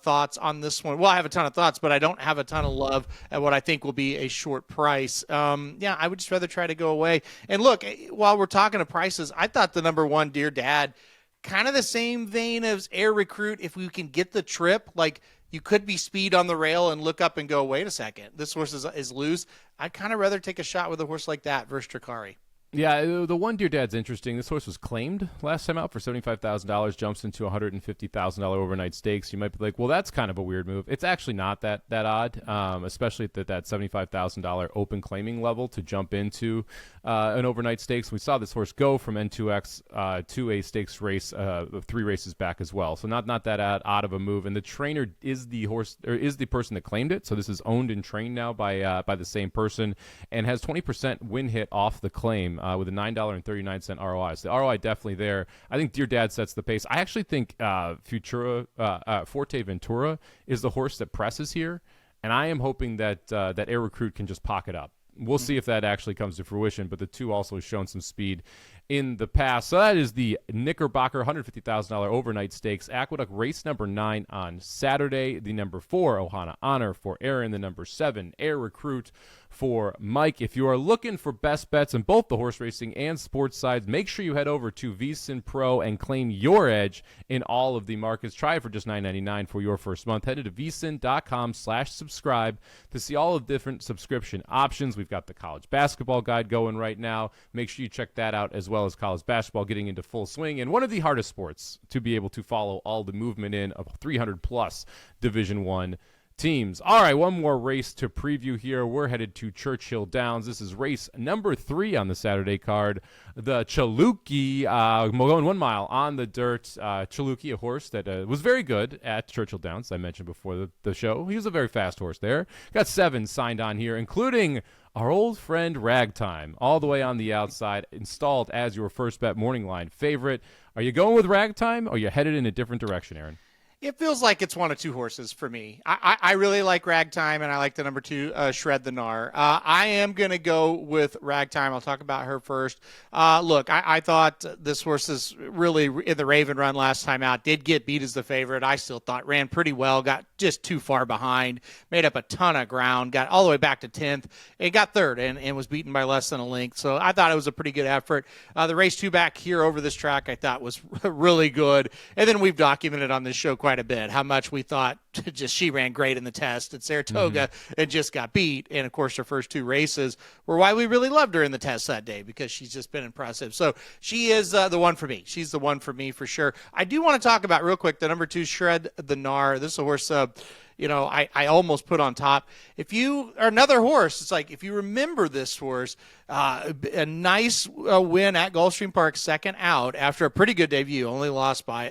thoughts on this one. Well, I have a ton of thoughts, but I don't have a ton of love at what I think will be a short price. I would just rather try to go away. And look, while we're talking to prices, I thought the number 1 Dear Dad, kind of the same vein as Air Recruit. If we can get the trip, like you could be speed on the rail and look up and go, wait a second, this horse is loose. I'd kind of rather take a shot with a horse like that versus Tricari. Yeah, the 1 Dear Dad's interesting. This horse was claimed last time out for $75,000, jumps into $150,000 overnight stakes. You might be like, well, that's kind of a weird move. It's actually not that odd, especially at that $75,000 open claiming level to jump into an overnight stakes. We saw this horse go from N2X to a stakes race 3 races back as well. So not that odd of a move. And the trainer is the horse, or is the person that claimed it. So this is owned and trained now by the same person, and has 20% win hit off the claim. With a $9.39 ROI. So the ROI definitely there. I think Dear Dad sets the pace. I actually think Forte Ventura is the horse that presses here, and I am hoping that Air Recruit can just pocket up. We'll see if that actually comes to fruition, but the 2 also have shown some speed in the past. So that is the Knickerbocker $150,000 overnight stakes. Aqueduct race number 9 on Saturday. The number 4, Ohana Honor for Aaron. The number 7, Air Recruit for Mike. If you are looking for best bets on both the horse racing and sports sides, make sure you head over to VSiN Pro and claim your edge in all of the markets. Try it for just $9.99 for your first month. Head to vsin.com/subscribe to see all of the different subscription options. We've got the college basketball guide going right now. Make sure you check that out, as well as college basketball getting into full swing, and one of the hardest sports to be able to follow all the movement in of 300 plus Division I teams. All right, one more race to preview here. We're headed to Churchill Downs. This is race number 3 on the Saturday card. The Chilukki going 1 mile on the dirt. Chilukki, a horse that was very good at Churchill Downs, I mentioned before the show. He was a very fast horse there. Got 7 signed on here, including our old friend Ragtime, all the way on the outside, installed as your first bet morning line favorite. Are you going with Ragtime, or are you headed in a different direction, Aaron? It feels like it's one of two horses for me. I really like Ragtime, and I like the number 2, Shred the Gnar. I am going to go with Ragtime. I'll talk about her first. Look, I thought this horse is really in the Raven run last time out. Did get beat as the favorite. I still thought ran pretty well. Got just too far behind. Made up a ton of ground. Got all the way back to 10th. And got 3rd and was beaten by less than a length. So I thought it was a pretty good effort. The race 2 back here over this track I thought was really good. And then we've documented on this show quite a bit how much we thought just she ran great in the test at Saratoga and just got beat. And of course her first 2 races were why we really loved her in the test that day, because she's just been impressive. So she is the one for me. She's the one for me for sure. I do want to talk about real quick the number 2 Shred the Gnar. This is a horse I almost put on top. If you are another horse, it's like if you remember this horse, a nice win at Gulfstream Park, second out after a pretty good debut, only lost by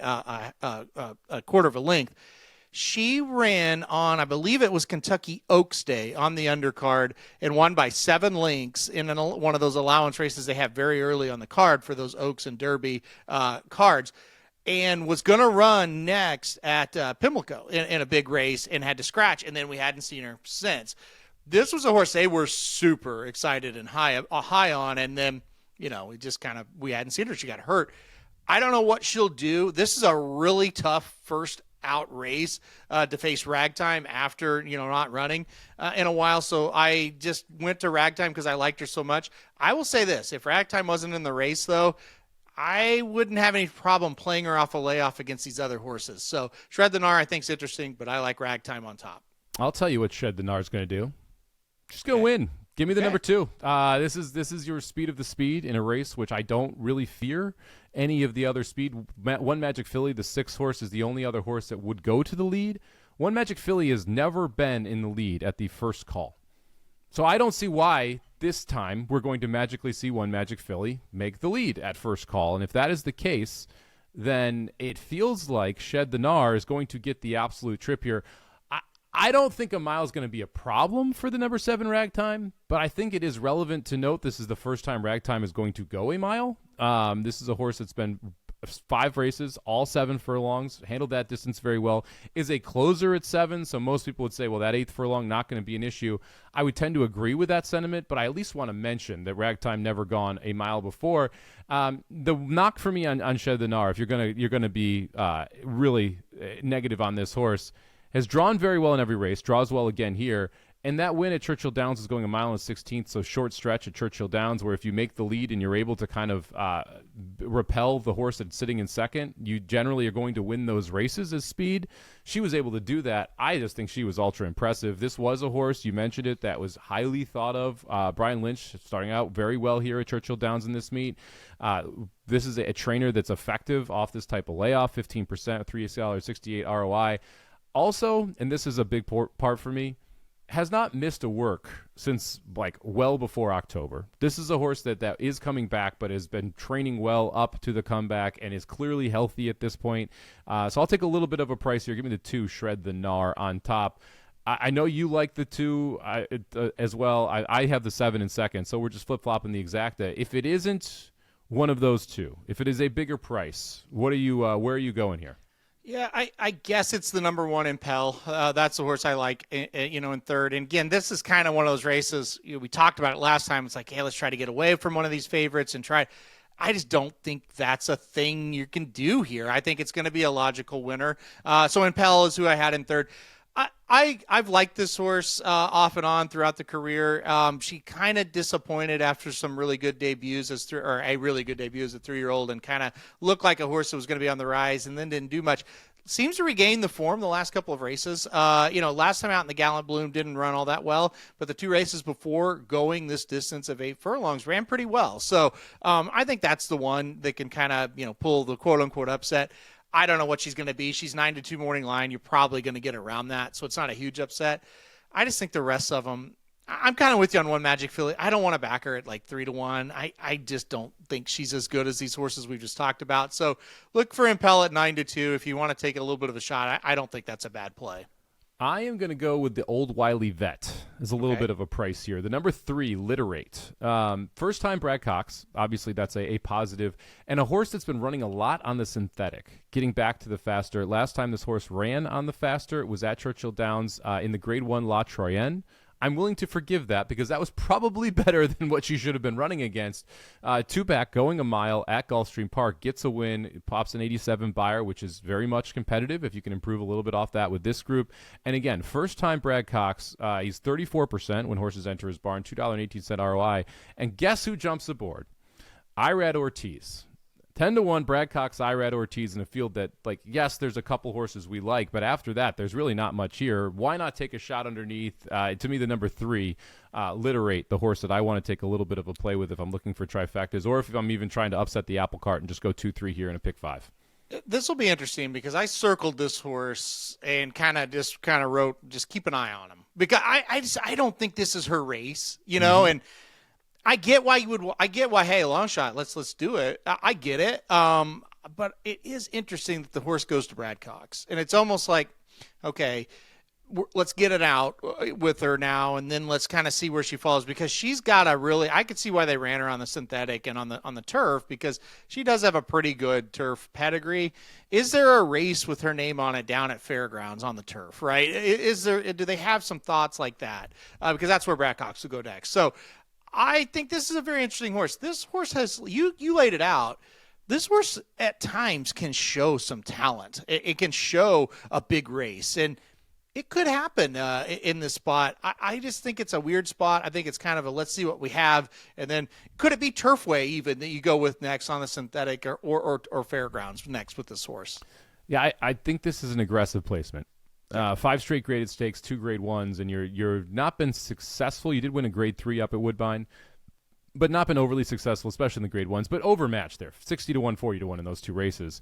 a quarter of a length. She ran on, I believe it was Kentucky Oaks Day on the undercard and won by 7 lengths in one of those allowance races they have very early on the card for those Oaks and Derby cards. And was going to run next at Pimlico in a big race and had to scratch, and then we hadn't seen her since. This was a horse they were super excited and high on, and then, it just we hadn't seen her. She got hurt. I don't know what she'll do. This is a really tough first out race to face Ragtime after, not running in a while. So I just went to Ragtime because I liked her so much. I will say this, if Ragtime wasn't in the race, though, I wouldn't have any problem playing her off a layoff against these other horses. So Shred the Gnar I think is interesting, but I like Ragtime on top. I'll tell you what Shred the Gnar is going to do. She's going to win. Give me the number 2. This is your speed of the speed in a race, which I don't really fear any of the other speed. One Magic Filly, the 6th horse, is the only other horse that would go to the lead. One Magic Filly has never been in the lead at the first call. So I don't see why this time we're going to magically see One Magic Filly make the lead at first call. And if that is the case, then it feels like Shed the Gnar is going to get the absolute trip here. I don't think a mile is going to be a problem for the number 7 Ragtime, but I think it is relevant to note this is the first time Ragtime is going to go a mile. This is a horse that's been 5 races, all 7 furlongs, handled that distance very well, is a closer at 7, so most people would say, well, that 8th furlong, not going to be an issue. I would tend to agree with that sentiment, but I at least want to mention that Ragtime never gone a mile before. The knock for me on Shed the Gnar, if you're gonna be really negative on this horse, has drawn very well in every race, draws well again here, and that win at Churchill Downs is going a mile and 16th, so short stretch at Churchill Downs, where if you make the lead and you're able to kind of repel the horse that's sitting in second, you generally are going to win those races as speed. She was able to do that. I just think she was ultra impressive. This was a horse, you mentioned it, that was highly thought of. Brian Lynch starting out very well here at Churchill Downs in this meet. This is a trainer that's effective off this type of layoff, 15%, $3.68 ROI. Also, and this is a big part for me, has not missed a work since well before October. This is a horse that is coming back, but has been training well up to the comeback and is clearly healthy at this point. So I'll take a little bit of a price here. Give me the 2 Shred the Gnar on top. I know you like the 2 as well. I have the 7 in second, so we're just flip-flopping the exacta. If it isn't one of those 2, if it is a bigger price, where are you going here? Yeah, I guess it's the number 1 Impel. That's the horse I like, in third. And again, this is kind of one of those races. We talked about it last time. It's like, hey, let's try to get away from one of these favorites and try. I just don't think that's a thing you can do here. I think it's going to be a logical winner. So Impel is who I had in third. I've liked this horse off and on throughout the career. She kind of disappointed after some really good debuts or a really good debut as a 3-year-old, and kind of looked like a horse that was going to be on the rise, and then didn't do much. Seems to regain the form the last couple of races. Last time out in the Gallant Bloom didn't run all that well, but the 2 races before, going this distance of 8 furlongs, ran pretty well. So I think that's the one that can kind of pull the quote unquote upset. I don't know what she's going to be. She's 9-2 morning line. You're probably going to get around that, so it's not a huge upset. I just think the rest of them, I'm kind of with you on One Magic Filly. I don't want to back her at like 3-1. I just don't think she's as good as these horses we've just talked about. So look for Impel at 9-2 if you want to take a little bit of a shot. I don't think that's a bad play. I am going to go with the Old Wily Vet. There's a little bit of a price here. The number 3, Literate. First time Brad Cox. Obviously, that's a positive. And a horse that's been running a lot on the synthetic. Getting back to the faster. Last time this horse ran on the faster, it was at Churchill Downs in the Grade 1 La Troyenne. I'm willing to forgive that because that was probably better than what she should have been running against. 2 back, going a mile at Gulfstream Park, gets a win, it pops an 87 beyer, which is very much competitive if you can improve a little bit off that with this group. And again, first time Brad Cox, he's 34% when horses enter his barn, $2.18 ROI. And guess who jumps aboard? Irad Ortiz. 10-1 Brad Cox, Irad Ortiz in a field that, yes, there's a couple horses we like, but after that, there's really not much here. Why not take a shot underneath? To me, the number 3, Literate, the horse that I want to take a little bit of a play with if I'm looking for trifectas, or if I'm even trying to upset the apple cart and just go 2-3 here in a pick 5. This will be interesting because I circled this horse and kind of wrote, just keep an eye on him, because I don't think this is her race, and I get why hey, long shot, let's do it. I get it. But it is interesting that the horse goes to Brad Cox, and it's almost like, okay, let's get it out with her now, and then let's kind of see where she falls, because she's got I could see why they ran her on the synthetic and on the turf, because she does have a pretty good turf pedigree. Is there a race with her name on it down at Fairgrounds on the turf, right? Do they have some thoughts like that? Because that's where Brad Cox will go next. So I think this is a very interesting horse. This horse has, you laid it out. This horse at times can show some talent. It can show a big race, and it could happen in this spot. I just think it's a weird spot. I think it's kind of a let's see what we have, and then could it be Turfway even that you go with next on the synthetic or Fairgrounds next with this horse? Yeah, I think this is an aggressive placement. 5 straight graded stakes, 2 grade 1s, and you're not been successful. You did win a grade 3 up at Woodbine, but not been overly successful, especially in the grade 1s, but overmatched there. 60-1, 40-1 in those 2 races.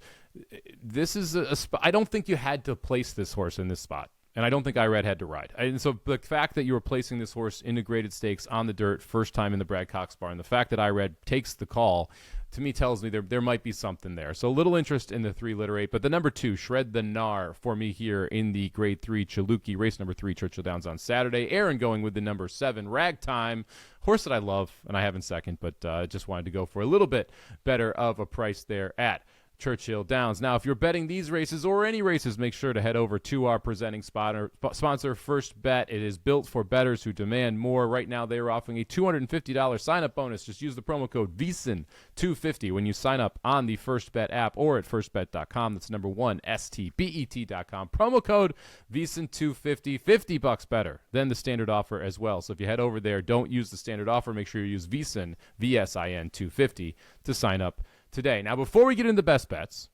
This is a spot. I don't think you had to place this horse in this spot, and I don't think Irad had to ride. And so the fact that you were placing this horse into graded stakes on the dirt, first time in the Brad Cox barn, the fact that Irad takes the call, to me tells me there might be something there. So a little interest in the 3 Literate, but the number 2, Shred the Gnar, for me here in the grade 3 Chilukki, race number 3, Churchill Downs on Saturday. Aaron going with the number 7, Ragtime, horse that I love, and I have in second, but just wanted to go for a little bit better of a price there at Churchill Downs. Now, if you're betting these races or any races, make sure to head over to our presenting sponsor, First Bet. It is built for bettors who demand more. Right now, they are offering a $250 sign-up bonus. Just use the promo code VEASAN250 when you sign up on the First Bet app or at firstbet.com. That's number 1, STBET.com. Promo code VEASAN250, $50 better than the standard offer as well. So if you head over there, don't use the standard offer. Make sure you use VEASAN, VSIN 250 to sign up today. Now, before we get into best bets,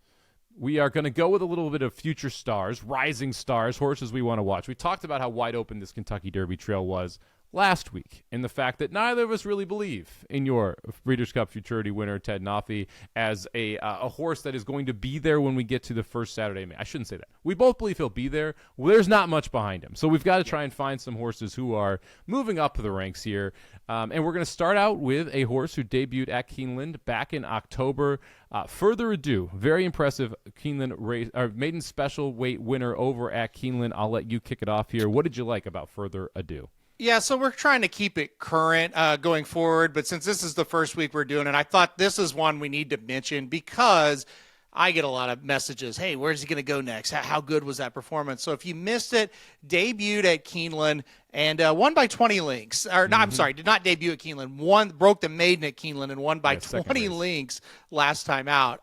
we are going to go with a little bit of future stars, rising stars, horses we want to watch. We talked about how wide open this Kentucky Derby trail was last week, and the fact that neither of us really believe in your Breeders' Cup Futurity winner, Ted Noffey, as a horse that is going to be there when we get to the first Saturday. I shouldn't say that. We both believe he'll be there. Well, there's not much behind him. So we've got to try and find some horses who are moving up the ranks here. And we're going to start out with a horse who debuted at Keeneland back in October. Further Ado, very impressive Keeneland race, or maiden special weight winner over at Keeneland. I'll let you kick it off here. What did you like about Further Ado? Yeah, so we're trying to keep it current going forward, but since this is the first week we're doing it, I thought this is one we need to mention because I get a lot of messages. Hey, where's he going to go next? How good was that performance? So if you missed it, debuted at Keeneland and won by 20 links. Or no, I'm sorry, did not debut at Keeneland. Broke the maiden at Keeneland and won by 20 links last time out.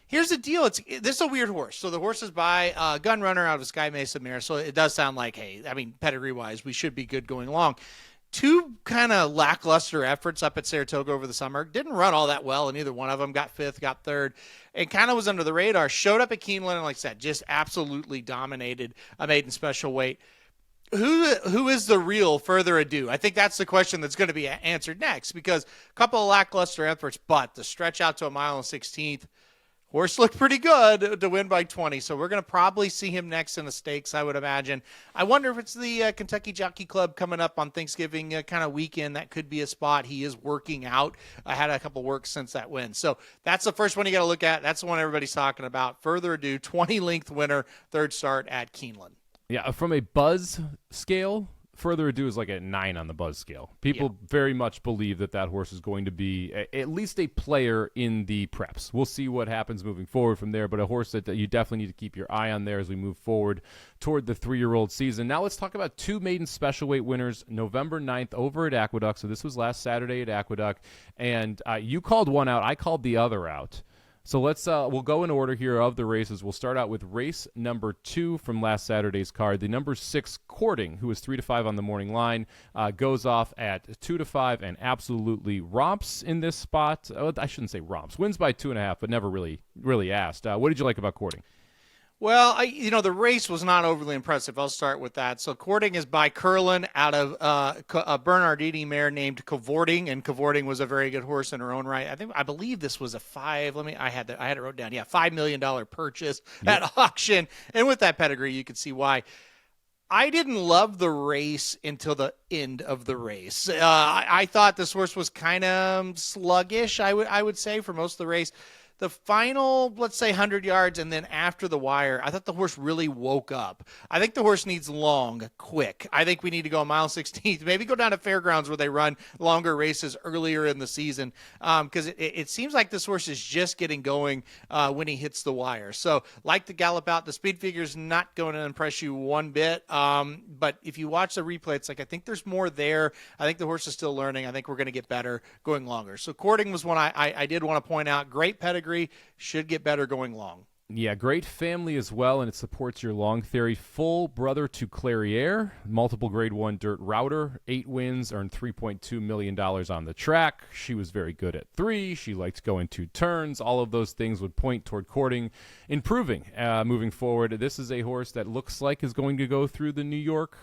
Here's the deal. This is a weird horse. So the horse is by Gun Runner out of Sky Mesa Mare. So it does sound like, hey, I mean, pedigree-wise, we should be good going along. Two kind of lackluster efforts up at Saratoga over the summer. Didn't run all that well in either one of them. Got fifth, got third, and kind of was under the radar. Showed up at Keeneland, and like I said, just absolutely dominated a maiden special weight. Who is the real Further Ado? I think that's the question that's going to be answered next, because a couple of lackluster efforts, but the stretch out to a mile and 16th, horse looked pretty good to win by 20, so we're going to probably see him next in the stakes, I would imagine. I wonder if it's the Kentucky Jockey Club coming up on Thanksgiving kind of weekend. That could be a spot. He is working out. I had a couple works since that win. So that's the first one you got to look at. That's the one everybody's talking about. Further Ado, 20-length winner, third start at Keeneland. Yeah, from a buzz scale, Further Ado is like a 9 on the buzz scale. People very much believe that horse is going to be at least a player in the preps. We'll see what happens moving forward from there, but a horse that you definitely need to keep your eye on there as we move forward toward the 3-year-old season. Now let's talk about two maiden special weight winners, November 9th over at Aqueduct. So this was last Saturday at Aqueduct, and you called one out. I called the other out. So we'll go in order here of the races. We'll start out with race number 2 from last Saturday's card. The number 6 Courting, who was 3-5 on the morning line, goes off at 2-5 and absolutely romps in this spot. I shouldn't say romps. Wins by 2.5, but never really asked. What did you like about Courting? Well, the race was not overly impressive. I'll start with that. So Courting is by Curlin out of a Bernardini mare named Cavorting, and Cavorting was a very good horse in her own right. I believe this was a I had it wrote down. Yeah, $5 million purchase at auction. And with that pedigree, you can see why. I didn't love the race until the end of the race. I thought this horse was kind of sluggish, I would say, for most of the race. The final, let's say, 100 yards, and then after the wire, I thought the horse really woke up. I think the horse needs long, quick. I think we need to go a mile 16th, maybe go down to fairgrounds where they run longer races earlier in the season, because it seems like this horse is just getting going when he hits the wire. So, like the gallop out, the speed figure is not going to impress you one bit, but if you watch the replay, it's like I think there's more there. I think the horse is still learning. I think we're going to get better going longer. So, Courting was one I did want to point out. Great pedigree. Should get better going long. Yeah, great family as well, and it supports your long theory. Full brother to Clairiere, multiple Grade 1 dirt router, 8 wins, earned $3.2 million on the track. She was very good at 3. She liked going 2 turns. All of those things would point toward Courting improving moving forward. This is a horse that looks like is going to go through the New York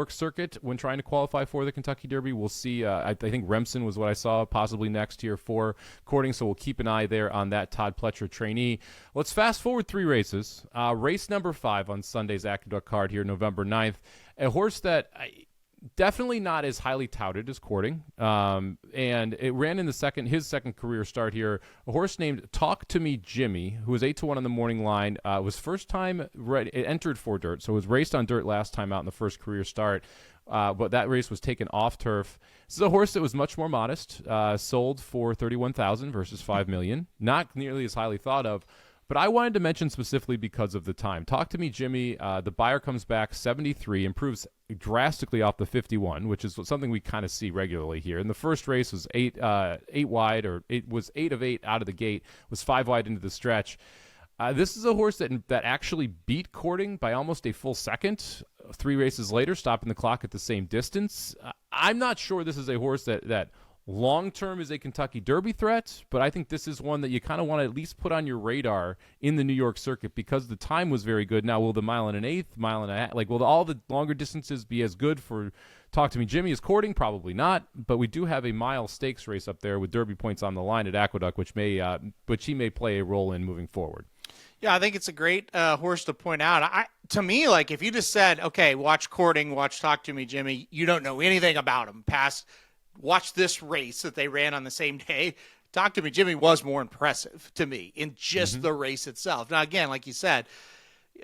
circuit when trying to qualify for the Kentucky Derby. We'll see. I think Remsen was what I saw possibly next year for Courting, so we'll keep an eye there on that Todd Pletcher trainee. Let's fast forward 3 races. Race number 5 on Sunday's Aqueduct card here, November 9th. A horse that definitely not as highly touted as Courting. And it ran in his second career start here. A horse named Talk to Me Jimmy, who was 8-1 on the morning line, was first time it entered for dirt, so it was raced on dirt last time out in the first career start. But that race was taken off turf. This is a horse that was much more modest, sold for $31,000 versus $5 million. Not nearly as highly thought of. But I wanted to mention specifically because of the time. Talk to Me Jimmy, the beyer comes back 73, improves drastically off the 51, which is something we kind of see regularly here. In the first race was 8 wide, or it was 8 of 8 out of the gate, was 5 wide into the stretch. This is a horse that actually beat Courting by almost a full second 3 races later, stopping the clock at the same distance. I'm not sure this is a horse that long-term is a Kentucky Derby threat, but I think this is one that you kind of want to at least put on your radar in the New York circuit because the time was very good. Now, will the mile and an eighth, mile and a half, will all the longer distances be as good for Talk to Me Jimmy as Courting? Probably not, but we do have a mile stakes race up there with Derby points on the line at Aqueduct, which he may play a role in moving forward. Yeah, I think it's a great horse to point out. To me, if you just said, okay, watch Courting, watch Talk to Me Jimmy, you don't know anything about him watch this race that they ran on the same day. Talk to Me Jimmy was more impressive to me in just the race itself. Now, again, like you said,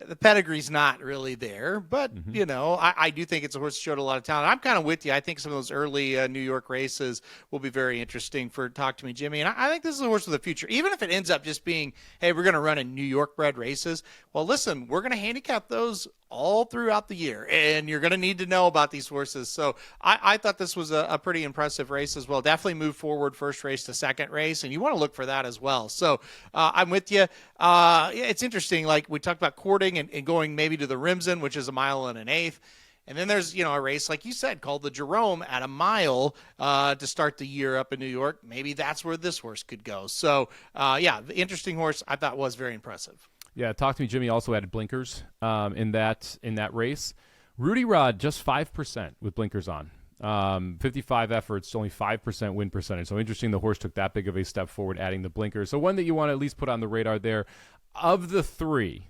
the pedigree's not really there, but, I do think it's a horse that showed a lot of talent. I'm kind of with you. I think some of those early New York races will be very interesting for Talk to Me Jimmy. And I think this is a horse of the future. Even if it ends up just being, hey, we're going to run in New York bred races. Well, listen, we're going to handicap those all throughout the year, and you're going to need to know about these horses. So I thought this was a pretty impressive race as well. Definitely move forward first race to second race, and you want to look for that as well. So I'm with you. It's interesting. Like we talked about courting and going maybe to the Rimson, which is 1 1/8 miles. And then there's, a race, like you said, called the Jerome at 1 mile to start the year up in New York. Maybe that's where this horse could go. So, the interesting horse I thought was very impressive. Yeah, Talk to Me Jimmy also added blinkers in that race. Rudy Rod, just 5% with blinkers on. 55 efforts, only 5% win percentage. So interesting the horse took that big of a step forward, adding the blinkers. So one that you want to at least put on the radar there. Of the three,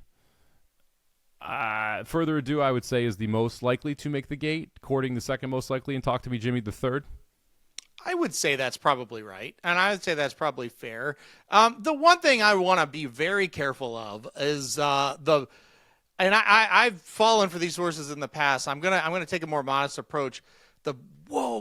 Further Ado, I would say, is the most likely to make the gate. Courting the second most likely, and Talk to Me Jimmy the third. I would say that's probably right, and I would say that's probably fair. The one thing I want to be very careful of is and I've fallen for these horses in the past. I'm gonna take a more modest approach. The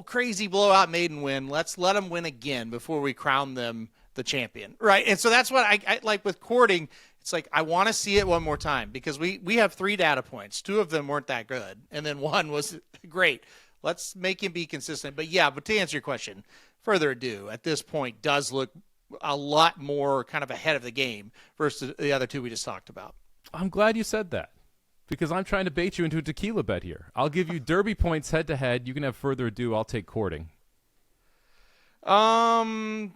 crazy blowout maiden win. Let's let them win again before we crown them the champion, right? And so that's what I like with courting. It's like, I want to see it one more time because we have 3 data points. 2 of them weren't that good, and then 1 was great. Let's make him be consistent. But to answer your question, Further Ado at this point does look a lot more kind of ahead of the game versus the other 2 we just talked about. I'm glad you said that because I'm trying to bait you into a tequila bet here. I'll give you Derby points head-to-head. You can have Further Ado. I'll take courting. And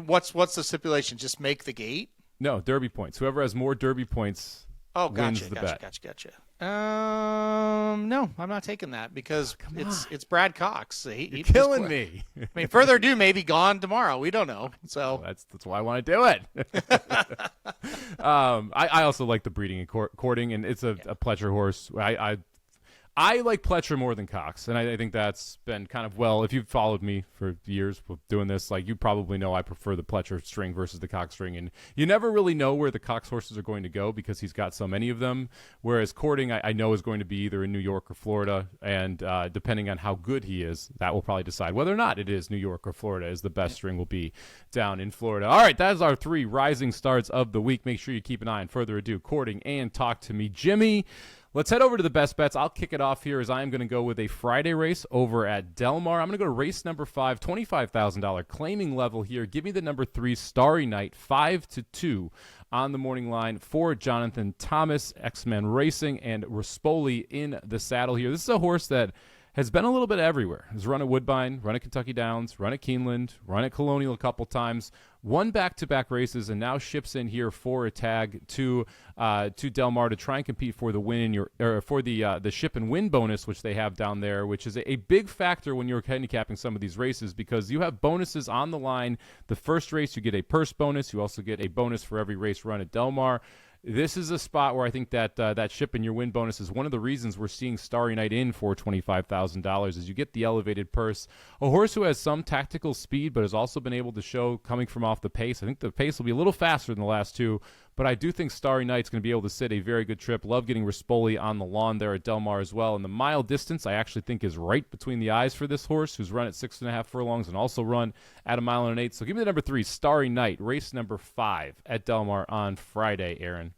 what's the stipulation? Just make the gate? No, Derby points. Whoever has more Derby points wins the bet. Gotcha. No, I'm not taking that because it's Brad Cox. You're killing me. I mean, Further Ado may be gone tomorrow. We don't know. So that's why I want to do it. I also like the breeding and courting, and it's a Pletcher horse. I like Pletcher more than Cox, and I think that's been kind of, if you've followed me for years doing this, like, you probably know I prefer the Pletcher string versus the Cox string, and you never really know where the Cox horses are going to go because he's got so many of them, whereas courting I know is going to be either in New York or Florida, and depending on how good he is, that will probably decide whether or not it is New York or Florida, as the best string will be down in Florida. All right, that is our 3 rising stars of the week. Make sure you keep an eye on Further Ado, courting, and Talk to Me Jimmy. Let's head over to the best bets. I'll kick it off here as I am going to go with a Friday race over at Del Mar. I'm going to go to race number 5, $25,000 claiming level here. Give me the number 3, Starry Night, 5-2 on the morning line for Jonathan Thomas, X-Men Racing, and Rispoli in the saddle here. This is a horse that has been a little bit everywhere. Has run at Woodbine, run at Kentucky Downs, run at Keeneland, run at Colonial a couple times, won back-to-back races, and now ships in here for a tag to Del Mar to try and compete for the win for the ship and win bonus, which they have down there, which is a big factor when you're handicapping some of these races because you have bonuses on the line. The first race, you get a purse bonus. You also get a bonus for every race run at Del Mar. This is a spot where I think that ship and your win bonus is one of the reasons we're seeing Starry Night in for $25,000 is you get the elevated purse. A horse who has some tactical speed but has also been able to show coming from off the pace. I think the pace will be a little faster than the last 2, but I do think Starry Night's going to be able to sit a very good trip. Love getting Rispoli on the lawn there at Del Mar as well. And the mile distance I actually think is right between the eyes for this horse who's run at 6.5 furlongs and also run at 1 1/8 miles. So give me the number 3, Starry Night, race number 5 at Del Mar on Friday, Aaron.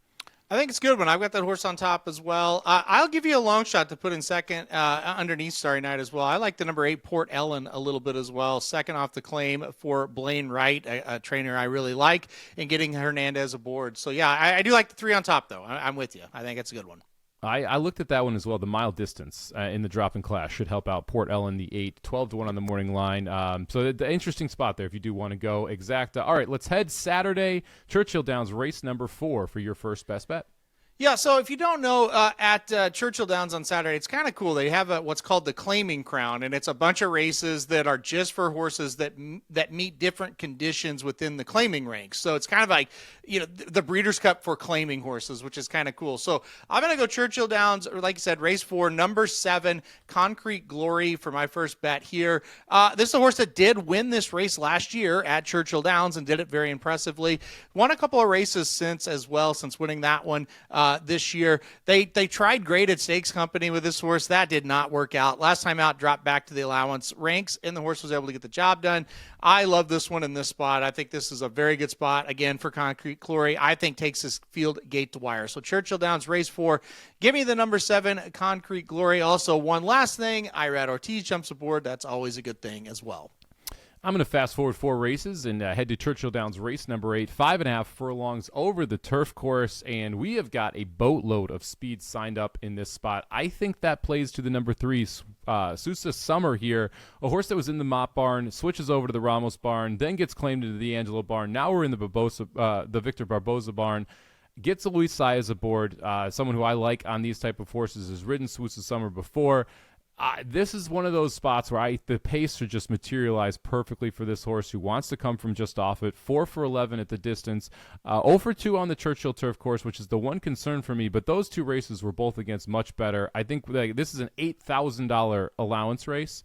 I think it's a good one. I've got that horse on top as well. I'll give you a long shot to put in second underneath Starry Night as well. I like the number 8, Port Ellen, a little bit as well. Second off the claim for Blaine Wright, a trainer I really like, and getting Hernandez aboard. So, yeah, I do like the 3 on top, though. I'm with you. I think it's a good one. I looked at that one as well. The mile distance in the drop-in class should help out Port Ellen, the 8, 12-1 on the morning line. So the interesting spot there if you do want to go exacta. All right, let's head Saturday. Churchill Downs, race number 4 for your first best bet. Yeah, so if you don't know, at Churchill Downs on Saturday, it's kind of cool. They have what's called the Claiming Crown, and it's a bunch of races that are just for horses that meet different conditions within the claiming ranks. So it's kind of like, the Breeders' Cup for claiming horses, which is kind of cool. So I'm going to go Churchill Downs, or like I said, race 4, number 7, Concrete Glory for my first bet here. This is a horse that did win this race last year at Churchill Downs and did it very impressively. Won a couple of races since winning that one. this year. They tried graded stakes company with this horse. That did not work out. Last time out, dropped back to the allowance ranks, and the horse was able to get the job done. I love this one in this spot. I think this is a very good spot, again, for Concrete Glory. I think takes this field gate to wire. So Churchill Downs, race 4. Give me the number 7, Concrete Glory. Also, one last thing, Irad Ortiz jumps aboard. That's always a good thing as well. I'm going to fast forward 4 races and head to Churchill Downs race number 8, 5.5 furlongs over the turf course, and we have got a boatload of speed signed up in this spot. I think that plays to the number 3, Sousa Summer here, a horse that was in the Mott barn, switches over to the Ramos barn, then gets claimed into the Angelo barn. Now we're in the Victor Barboza barn. Gets a Luis Saez aboard, someone who I like on these type of horses, has ridden Sousa Summer before. This is one of those spots where the pace should just materialize perfectly for this horse who wants to come from just off it. 4 for 11 at the distance. 0 for 2 on the Churchill turf course, which is the one concern for me. But those 2 races were both against much better. I think this is an $8,000 allowance race.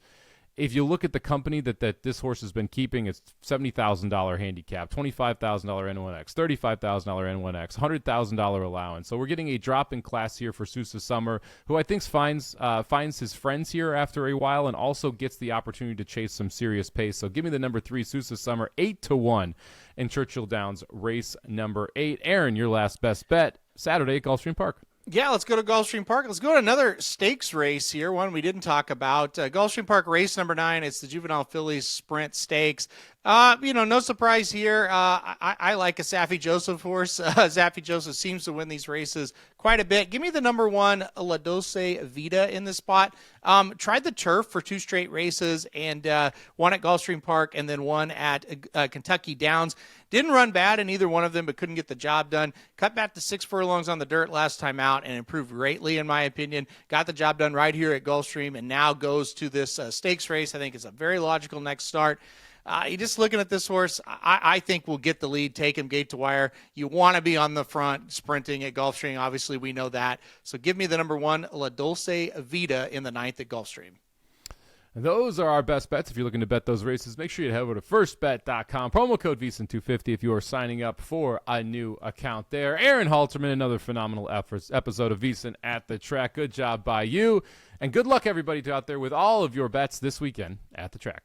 If you look at the company that this horse has been keeping, it's $70,000 handicap, $25,000 N1X, $35,000 N1X, $100,000 allowance. So we're getting a drop in class here for Sousa Summer, who I think finds his friends here after a while and also gets the opportunity to chase some serious pace. So give me the number 3, Sousa Summer, 8-1 in Churchill Downs, race number 8. Aaron, your last best bet, Saturday at Gulfstream Park. Yeah, let's go to Gulfstream Park. Let's go to another stakes race here, one we didn't talk about. Gulfstream Park race number 9. It's the Juvenile Fillies Sprint Stakes. No surprise here. I like a Saffie Joseph horse. Saffie Joseph seems to win these races quite a bit. Give me the number 1, La Doce Vida in this spot. Tried the turf for 2 straight races and won at Gulfstream Park and then won at Kentucky Downs. Didn't run bad in either one of them, but couldn't get the job done. Cut back to 6 furlongs on the dirt last time out and improved greatly, in my opinion. Got the job done right here at Gulfstream and now goes to this stakes race. I think it's a very logical next start. You're just looking at this horse. I think we'll get the lead, take him gate to wire. You want to be on the front sprinting at Gulfstream. Obviously, we know that. So give me the number 1, La Doce Vida in the 9th at Gulfstream. Those are our best bets. If you're looking to bet those races, make sure you head over to firstbet.com. Promo code VSiN250 if you are signing up for a new account there. Aaron Halterman, another phenomenal episode of VSiN at the Track. Good job by you. And good luck, everybody out there, with all of your bets this weekend at the track.